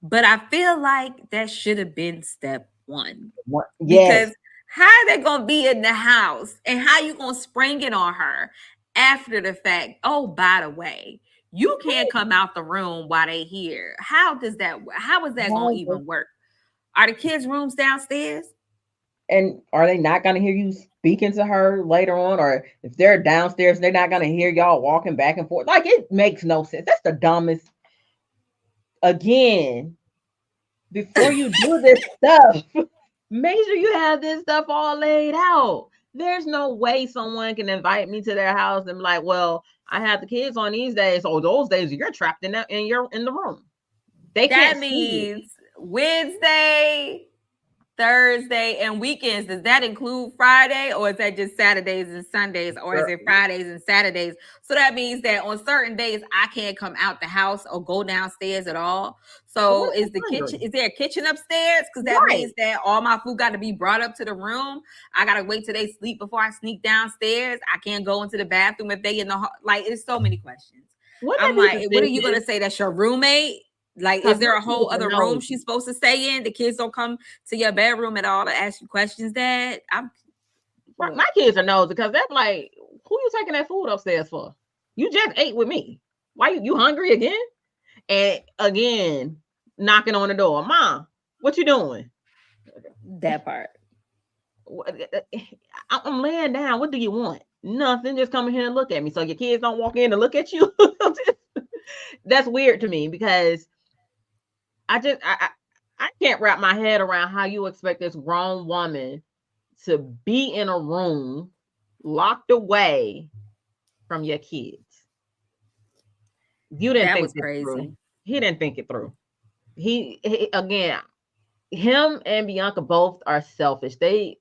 But I feel like that should have been step one. What? Yes. Because how they gonna be in the house and how you gonna spring it on her after the fact? Oh, by the way, you can't come out the room while they here. How is that gonna even work? Are the kids' rooms downstairs? And are they not going to hear you speaking to her later on? Or if they're downstairs, they're not going to hear y'all walking back and forth. Like, it makes no sense. That's the dumbest. Again, before you do this stuff, make sure you have this stuff all laid out. There's no way someone can invite me to their house and be like, well, I have the kids on these days. Oh, those days you're trapped in that and you're in the room. They That can't see you. means Wednesday, Thursday, and weekends. Does that include Friday, or is that just Saturdays and Sundays, or is it Fridays and Saturdays? So that means that on certain days I can't come out the house or go downstairs at all. So What if is the I'm kitchen? hungry? Is there a kitchen upstairs? Because that Right. means that all my food got to be brought up to the room. I gotta wait till they sleep before I sneak downstairs. I can't go into the bathroom if they in the like. It's so many questions. Wouldn't I'm that be like, what are you gonna suspicious? say? That's your roommate? Like, is Because there my a kids whole are other room nosy. she's supposed to stay in? The kids don't come to your bedroom at all to ask you questions, Dad. I'm Right, look, my kids are nosy because they're like, who you taking that food upstairs for? You just ate with me. Why you hungry again? And again, knocking on the door. Mom, what you doing? that part. I'm laying down. What do you want? Nothing. Just come in here and look at me. So your kids don't walk in and look at you. That's weird to me because I just I can't wrap my head around how you expect this grown woman to be in a room locked away from your kids. You didn't That think was this through. crazy. He didn't think it through. He again, him and Bianca both are selfish. They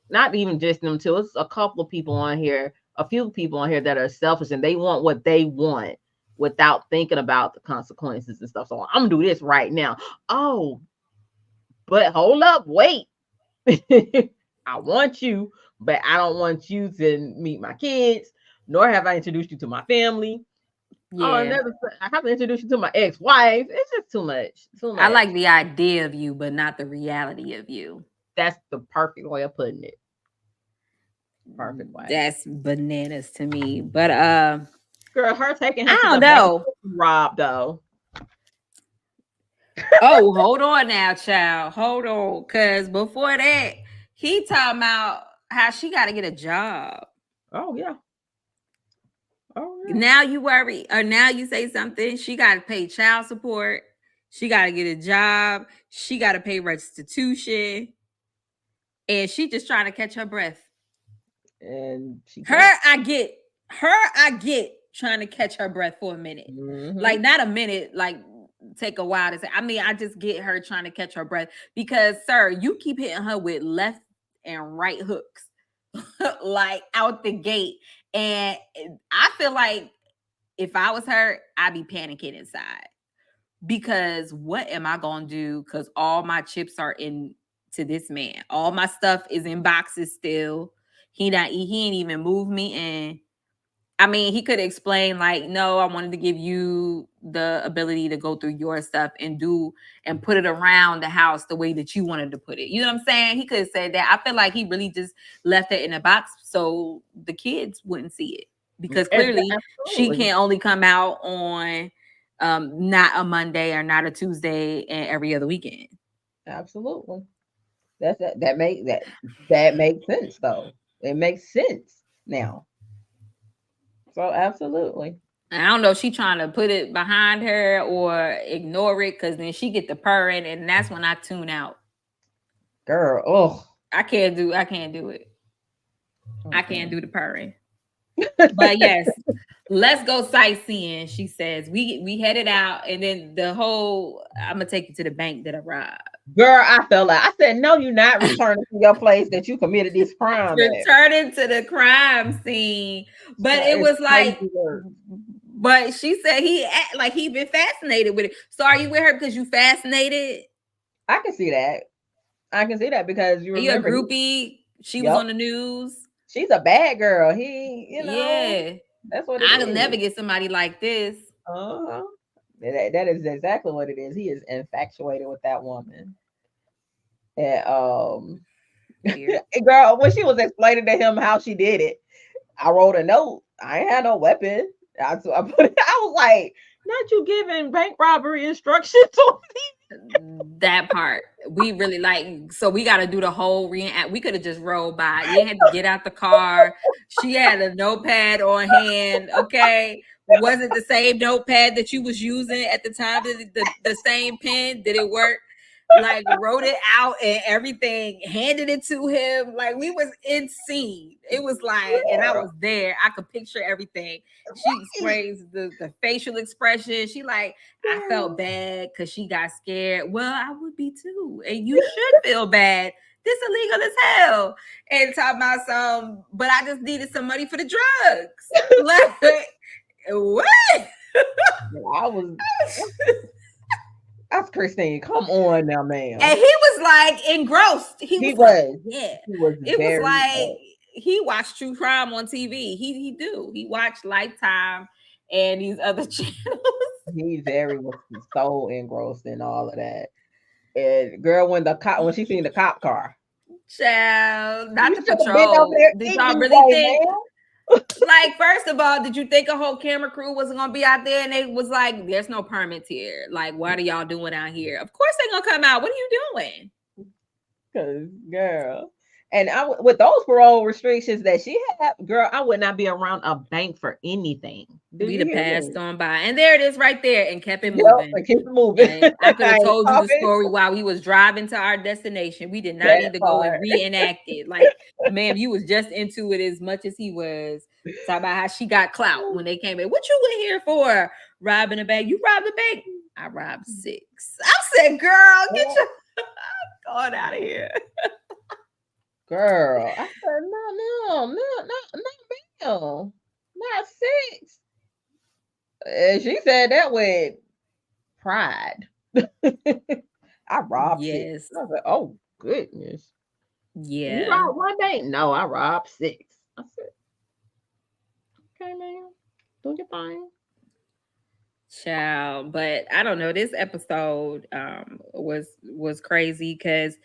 not even just them two. It's a couple of people on here, a few people on here that are selfish and they want what they want without thinking about the consequences and stuff. So I'm gonna do this right now. Oh, but hold up, wait. I want you, but I don't want you to meet my kids, nor have I introduced you to my family. Oh, Yeah. I have to introduce you to my ex-wife. It's just too much. Too I much. like the idea of you, but not the reality of you. That's the perfect way of putting it. Perfect way. That's bananas to me. But Girl, her taking I him to don't the bank, know. Rob, though. Oh, hold on now, child. Hold on. Cause before that, he talking about how she gotta get a job. Oh, yeah. Oh, yeah. Now you worry, or now you say something. She got to pay child support. She got to get a job. She got to pay restitution, and she just trying to catch her breath. And she can't. Her, I get. Her, I get trying to catch her breath for a minute, Mm-hmm. like not a minute, like take a while to say. I mean, I just get her trying to catch her breath because, sir, you keep hitting her with left and right hooks, like out the gate, and I feel like if I was her, I'd be panicking inside because what am I gonna do? Because all my chips are in to this man. All my stuff is in boxes still. He ain't even moved me in. I mean, he could explain like, no, I wanted to give you the ability to go through your stuff and do and put it around the house the way that you wanted to put it. You know what I'm saying? He could have said that. I feel like he really just left it in a box so the kids wouldn't see it because clearly she Absolutely. can only come out on not a Monday or not a Tuesday and every other weekend. Absolutely. That makes sense though. It makes sense now. So absolutely. I don't know if she trying to put it behind her or ignore it because then she get the purring and that's when I tune out. Girl, oh. I can't do it. I can't Mm-mm. do the purring. But yes, let's go sightseeing, she says. We headed out and then the whole I'm gonna take you to the bank that I robbed. Girl, I felt like I said, no, you're not returning to your place that you committed this crime at. Returning to the crime scene. But it It's was crazy like, work. but she said he act like he been fascinated with it. So are you with her because you fascinated? I can see that. I can see that because you Are you a remember, groupie? She was yep, on the news. she's a bad girl. He, Yeah. that's what it I could is. never get somebody like this. Uh-huh. That is exactly what it is. He is infatuated with that woman. And Weird. girl, when she was explaining to him how she did it, I wrote a note. I ain't had no weapon. I put it, I was like, not you giving bank robbery instructions on That part we really like. So we got to do the whole reenact. We could have just rolled by. You had to get out the car. She had a notepad on hand. Okay, was it the same notepad that you was using at the time? The same pen? Did it work? Like wrote it out and everything, handed it to him. Like we was in scene. It was like, and I was there. I could picture everything. She me. explains the facial expression. She like, I felt bad because she got scared. Well, I would be too. And you should feel bad. This illegal as hell. And talking about some, but I just needed some money for the drugs. Like, what? I was that's Christine. Come on now, ma'am. And he was like engrossed. He He was like, was. yeah. He was It was very like he watched true crime on TV. He do. He watched Lifetime and these other channels. he very was so engrossed in all of that. And girl, when she seen the cop car, Child, not you the should have been over patrol. there Did y'all really anyway, think? man. Like, first of all, did you think a whole camera crew wasn't gonna be out there? And they was like, "There's no permits here. Like, what are y'all doing out here?" Of course they gonna come out. What are you doing? Cause girl, and with those parole restrictions that she had, girl, I would not be around a bank for anything. Do We'd you have hear passed me? on by, and there it is, right there, and kept it Yep, moving. I keep it moving. And I could have I ain't told you the stopping story while we was driving to our destination. We did not that need to go and part. reenact it. Like, ma'am, you was just into it as much as he was. Talk about how she got clout when they came in. What you in here for? Robbing a bank? You robbed a bank? I robbed 6. I said, girl, get your going out of here. Girl, I said, no, not 6. And she said that with pride. I robbed 6. Yes. I said, oh goodness. You Yeah. robbed one bank? No, I robbed 6. I said, okay, man, do your thing. Child, but I don't know. This episode was crazy because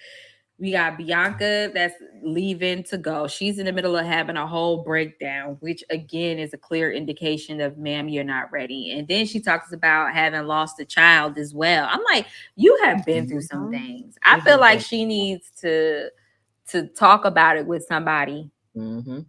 we got Bianca that's leaving to go. She's in the middle of having a whole breakdown, which again is a clear indication of, ma'am, you're not ready. And then she talks about having lost a child as well. I'm like, you have been through some Mhm. things. I feel like she needs to talk about it with somebody Mm-hmm.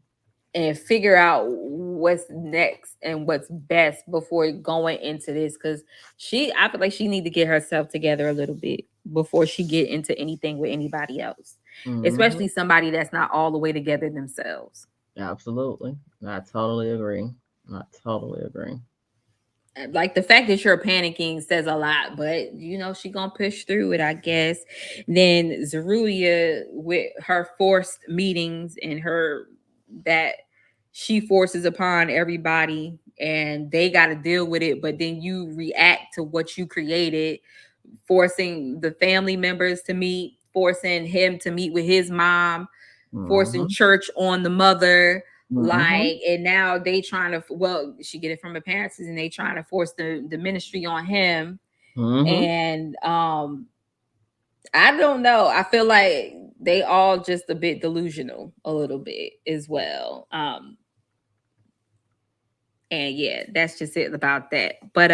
and figure out what's next and what's best before going into this, because I feel like she need to get herself together a little bit before she get into anything with anybody else, Mm-hmm. especially somebody that's not all the way together themselves. Absolutely. I totally agree. I totally agree. Like the fact that you're panicking says a lot, but she gonna push through it, I guess. Then Zeruiah with her forced meetings and her that she forces upon everybody and they got to deal with it, but then you react to what you created, forcing the family members to meet, forcing him to meet with his mom, forcing Mm-hmm. church on the mother. Mm-hmm. Like, and now they trying to, well, she get it from her parents and they trying to force the ministry on him. Mm-hmm. And I don't know, I feel like they all just a bit delusional a little bit as well. And yeah, that's just it about that. But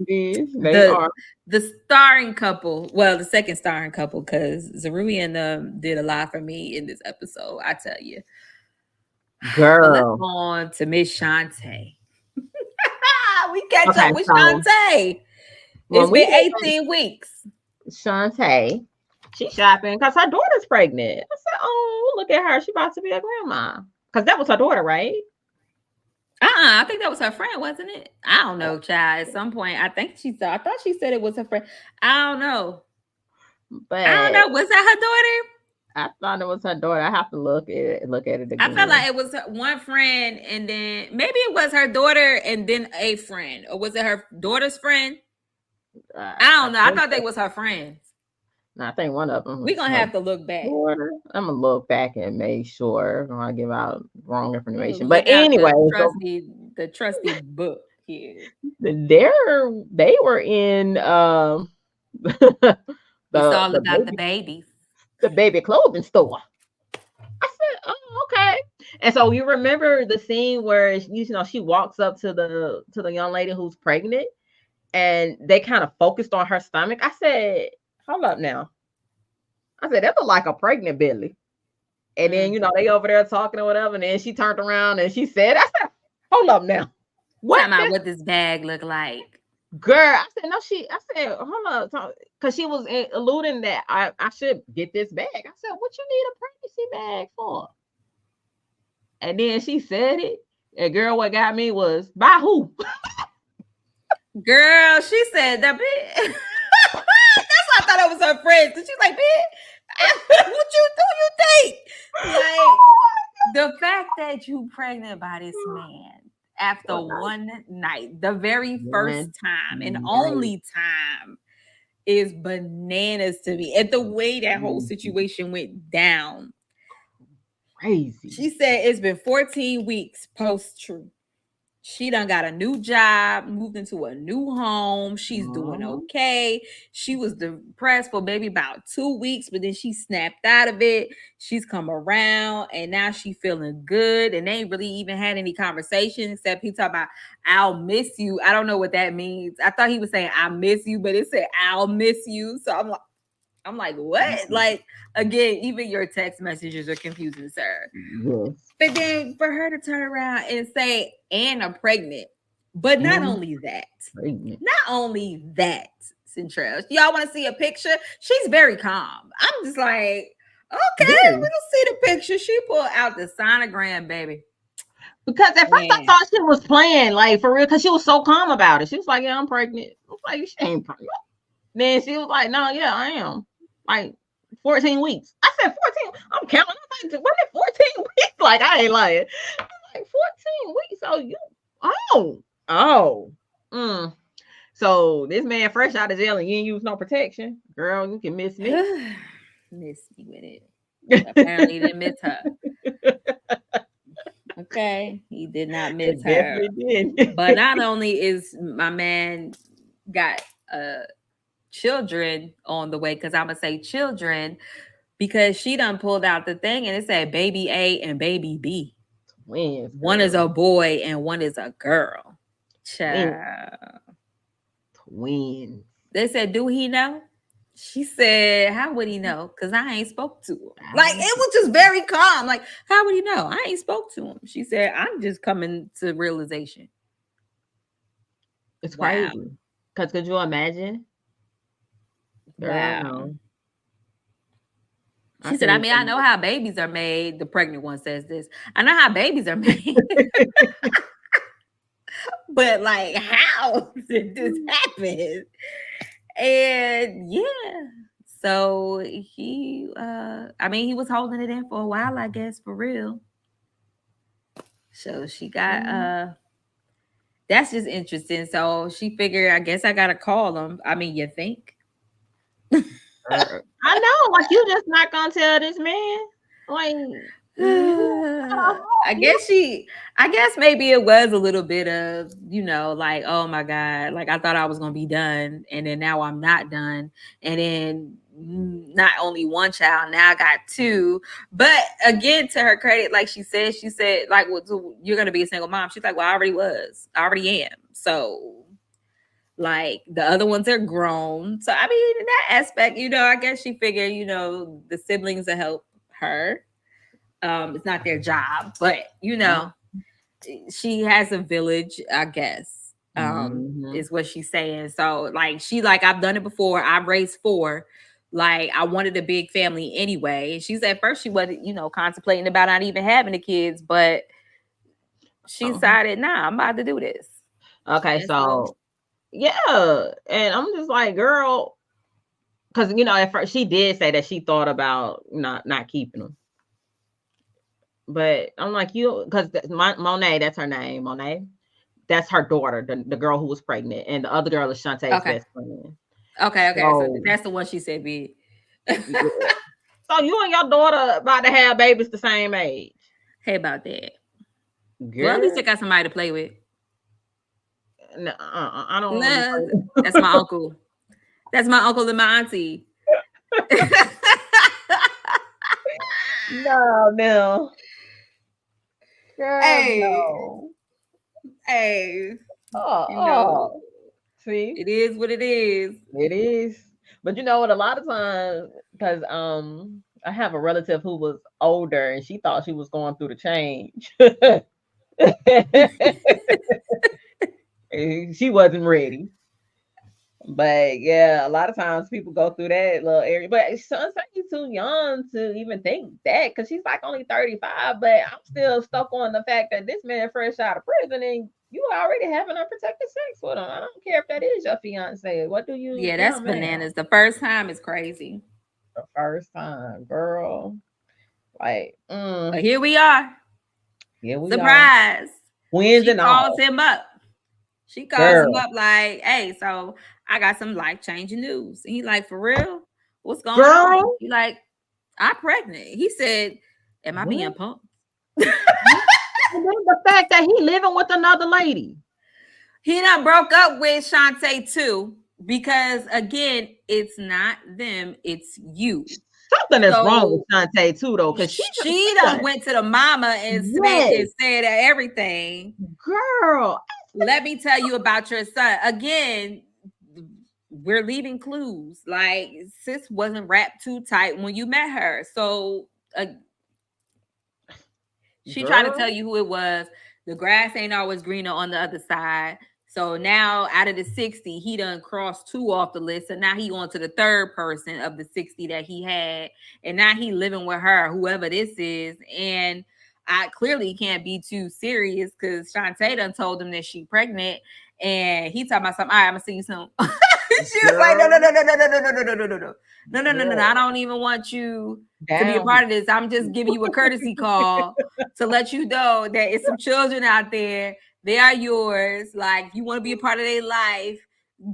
Yes, they the are. the starring couple, well, the second starring couple, because Zarui and did a lot for me in this episode, I tell you. But let's Girl. go on to Miss Shantae. We catch Okay, up with so Shantae. It's when we been get back 18 weeks. to Shantae, she's shopping because her daughter's pregnant. I said, oh, look at her. She about to be a grandma. Because that was her daughter, right? I think that was her friend, wasn't it? I don't know, child. At some point, I thought she said it was her friend. I don't know. I don't But know. Was that her daughter? I thought it was her daughter. I have to look at it I felt like again. it was one friend, and then maybe it was her daughter, and then a friend, or was it her daughter's friend? I I don't know. I think thought they was her friends. no, I think one of them We was gonna her have to look back. daughter. I'm gonna look back and make sure I don't give out wrong information. But Look out anyway, the trusty book. cute. They were in the It's all the about the baby babies. the baby clothing store. I said, "Oh, okay." And so you remember the scene where she walks up to the young lady who's pregnant, and they kind of focused on her stomach. I said, "Hold up now." I said, "That look like a pregnant belly." And then Mm. they over there talking or whatever, and then she turned around and she said, "I said, hold up now, what?" Talking about what this bag look like. Girl, I said, no, I said, hold up, because she was alluding that I should get this bag. I said, what you need a pregnancy bag for? And then she said it. And girl, what got me was, by who? Girl, she said that bitch. That's why I thought it was her friend. Cause she's like, bitch, what you think? Like the fact that you pregnant by this man after one night, the very first One time and night. only time is bananas to me. And the way that whole situation went down. Crazy. She said it's been 14 weeks post truth. She done got a new job, moved into a new home. She's doing okay. She was depressed for maybe about 2 weeks, but then she snapped out of it. She's come around and now she feeling good. And they ain't really even had any conversation except he talk about I'll miss you. I don't know what that means. I thought he was saying I miss you, but it said I'll miss you. So I'm like, what? Like again, even your text messages are confusing, sir. Yes. But then for her to turn around and say, and I'm pregnant. But not And only that, pregnant. Centrell. Y'all want to see a picture? She's very calm. I'm just like, okay, Very. we'll see the picture. She pulled out the sonogram, baby. Because at first I Man. thought she was playing, like for real, because she was so calm about it. She was like, yeah, I'm pregnant. I was like, she ain't pregnant. Then she was like, no, yeah, I am. Like 14 weeks. I said 14. I'm counting. I'm like, what is 14 weeks? Like, I ain't lying. I'm like 14 weeks. So you oh. Mm. So this man fresh out of jail and you ain't use no protection. Girl, you can miss me. Miss me with it. Apparently he didn't miss her. Okay. He did not miss It her. definitely did. But not only is my man got children on the way, because I'm gonna say children because she done pulled out the thing and it said baby A and baby B. Twins. One is Girl. a boy and one is a girl. Twins. Child. Twins. They said, do he know? She said, how would he know? Because I ain't spoke to him. Like, it was just very calm. Like, how would he know? I ain't spoke to him. She said, I'm just coming to realization. It's Wow. crazy. Because could you imagine? Girl, Wow. no. I She said, couldn't I mean, I even. know how babies are made. The pregnant one says this. I know how babies are made. But like, how did this happen? And yeah. So I mean, he was holding it in for a while, I guess, for real. So she got that's just interesting. So she figured, I guess I gotta call him. I mean, you think? I know, like you just not gonna tell this man, like you. I guess maybe it was a little bit of, like, oh my God, like I thought I was gonna be done, and then now I'm not done. And then not only one child, now I got two. But again, to her credit, like she said, like, well, so you're gonna be a single mom. She's like, well, I already am. So like the other ones are grown. So I mean, in that aspect, I guess she figured, the siblings will help her. It's not their job, but she has a village, I guess. Mm-hmm. Is what she's saying. So like I've done it before. I've raised four. Like I wanted a big family anyway. And she said at first she wasn't, contemplating about not even having the kids, but she decided, nah, I'm about to do this. Okay, And so so yeah, and I'm just like, girl, because at first she did say that she thought about not keeping them, but I'm like, because Monet, that's her name, Monet. That's her daughter, the girl who was pregnant, and the other girl is Shantae's okay. best friend. Okay. So So, that's the one she said be. yeah. So you and your daughter about to have babies the same age. Hey about that. Well, at least Girl. they got somebody to play with. No, I don't want to be Nah, part that's my uncle. That's my uncle and my auntie. No, no, girl, Hey, no. hey, Oh, you know, oh. See, it is what it is. it is. But you know what? A lot of times, because I have a relative who was older, and she thought she was going through the change. She wasn't ready. But yeah, a lot of times people go through that little area. But Shonta, you too young to even think that because she's like only 35. But I'm still stuck on the fact that this man fresh out of prison and you already having unprotected sex with him. I don't care if that is your fiance. What do you Yeah, get that's him now? bananas. The first time is crazy. The first time, girl. Like, But here we are. here we are. Surprise. Twins She and calls all. him up. She calls him Girl. up like, hey, so I got some life changing news. And he like, for real? What's going on? Girl. He like, I'm pregnant. He said, am I being What? punked? And then the fact that he living with another lady. He done broke up with Shantae too. Because again, it's not them, it's you. Something is wrong with So Shantae too, though, because she she done done, went to the mama and yes, said everything. girl. Let me tell you about your son. Again, we're leaving clues. Like sis wasn't wrapped too tight when you met her. So she tried to tell Girl, you who it was. The grass ain't always greener on the other side. So now out of the 60, he done crossed two off the list. And now he on to the third person of the 60 that he had. And now he living with her, whoever this is. And I clearly can't be too serious because Shantae done told him that she pregnant. And he talking about something. All right, I'm gonna see you soon. She was like, no, no, girl, no, no, no, no, no, no, no, no, no, no, no, no, no, no, no, no. I girl, don't even want you to be a down part of this. I'm just giving you a courtesy call to let you know that it's some children out there. They are yours. Like, if you want to be a part of their life,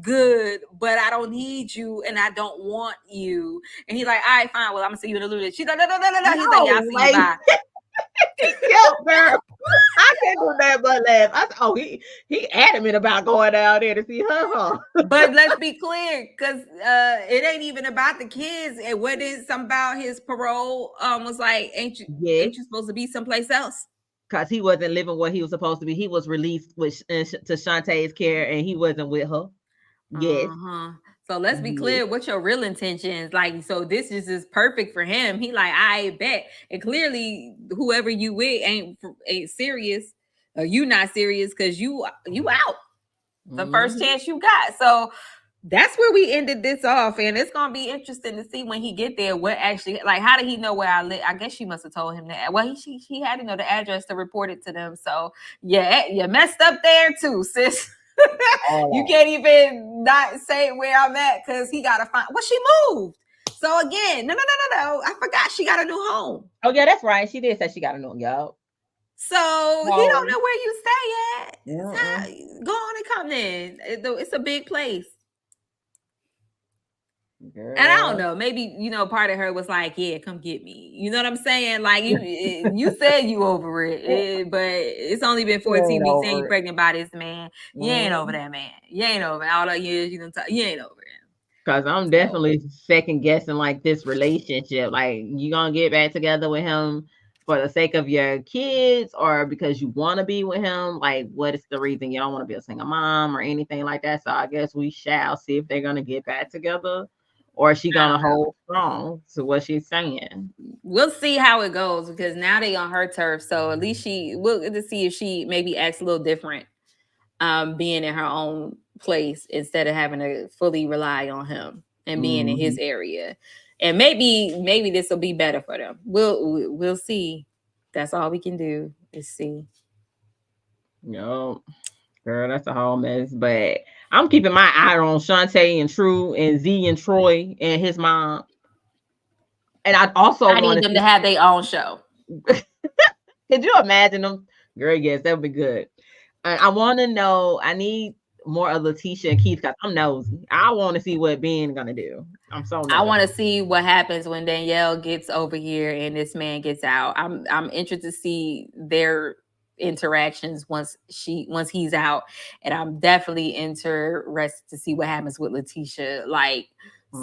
good, but I don't need you and I don't want you. And he's like, all right, fine. Well, I'm gonna see you in a little bit. She's like, no, no, no, no, no. He's like, yeah, I'll no, see you. like Bye. yep, girl. I can't do that but laugh. Oh, he adamant about going down there to see her, huh? But let's be clear, because it ain't even about the kids. It wasn't something about his parole. Was like, Yes, ain't you supposed to be someplace else? because he wasn't living where he was supposed to be. He was released with to Shantae's care, and he wasn't with her. Yes, Uh-huh. So let's be yes. clear what your real intentions. Like, so this is perfect for him. He like, I bet. And clearly whoever you with ain't serious. Or you not serious because you out the first Mm-hmm. chance you got. So that's where we ended this off. And it's gonna be interesting to see when he get there what actually like how did he know where I live? I guess she must have told him that. Well, he had to know the address to report it to them. So yeah, you messed up there too, sis. You All can't even not say where I'm at because he gotta find well, she moved. So again, no. I forgot she got a new home. Oh yeah, that's right. She did say she got a new y'all. So he don't Oh, know where you stay at. mm-mm. Go on and come in. It's a big place. And I don't Girl, know, maybe part of her was like, "Yeah, come get me." You know what I'm saying? Like you said you over it, but it's only been she 14 ain't weeks and you over it. pregnant by this man. You ain't over Mm. that man. You ain't over all the years you done. You ain't over him. Cause I'm So definitely second guessing like this relationship. Like you gonna get back together with him for the sake of your kids or because you want to be with him? Like what is the reason you don't want to be a single mom or anything like that? So I guess we shall see if they're gonna get back together or is she I gonna don't know. hold strong to what she's saying. We'll see how it goes because now they on her turf. So at least we'll get to see if she maybe acts a little different, being in her own place instead of having to fully rely on him and being in his Hmm. area. And maybe this will be better for them. We'll see. That's all we can do is see. Yo, girl, that's a whole mess. But I'm keeping my eye on Shantae and True and Z and Troy and his mom. And I also I want need to them to see. have their own show. Could you imagine them? Girl, yes, that would be good. I want to know. I need more of Latisha and Keith because I'm nosy. I want to see what Ben gonna do. I'm so I nosy. want to see what happens when Danielle gets over here and this man gets out. I'm interested to see their interactions once he's out. And I'm definitely interested to see what happens with Latisha. Like,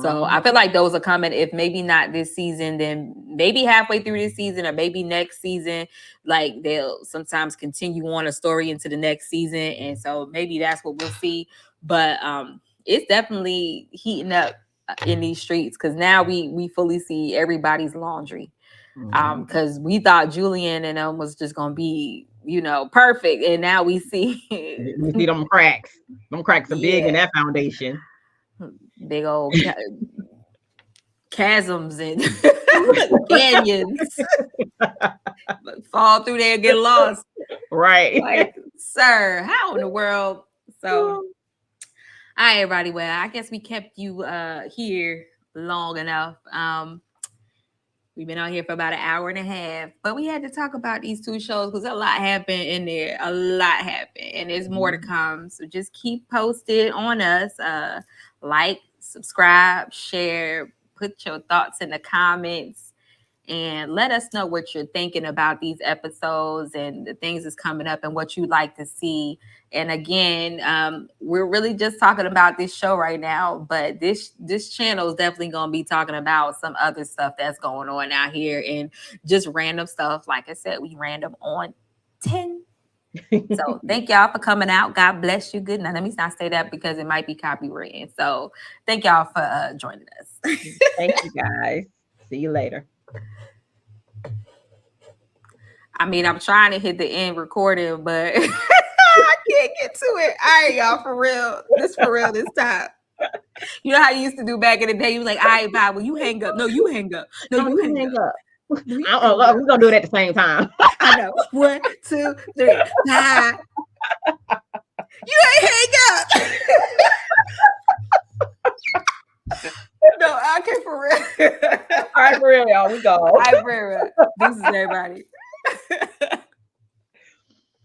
so I feel like those are coming. If maybe not this season, then maybe halfway through this season or maybe next season. Like, they'll sometimes continue on a story into the next season, and so maybe that's what we'll see. But it's definitely heating up in these streets, because now we fully see everybody's laundry. Because we thought Julian and them was just gonna be, perfect, and now we see You see them cracks. Them cracks are big in yeah, that foundation. big old chasms and canyons. Fall through there and get lost. Right. Like, sir, how in the world? So, all right, everybody. Well, I guess we kept you here long enough. We've been on here for about an hour and a half, but we had to talk about these two shows because a lot happened in there. A lot happened, and there's more to come. So just keep posted on us. Like, subscribe, share, put your thoughts in the comments, and let us know what you're thinking about these episodes and the things that's coming up and what you'd like to see. And again, we're really just talking about this show right now, but this channel is definitely going to be talking about some other stuff that's going on out here, and just random stuff. Like I said, we random on 10. So thank y'all for coming out. God bless you. Good night. Let me not say that because it might be copywritten. So thank y'all for joining us. Thank you, guys. See you later. I mean, I'm trying to hit the end recording, but I can't get to it. All right, y'all, for real. This for real this time. You know how you used to do back in the day? You was like, all right, bye. Well, you hang up. No, you hang up. No, you hang up. We're going to do it at the same time. I know. 1, 2, 3. Bye. You ain't hang up. No, I can't for real. All right, for real, y'all. We go. All right, for real. This is everybody.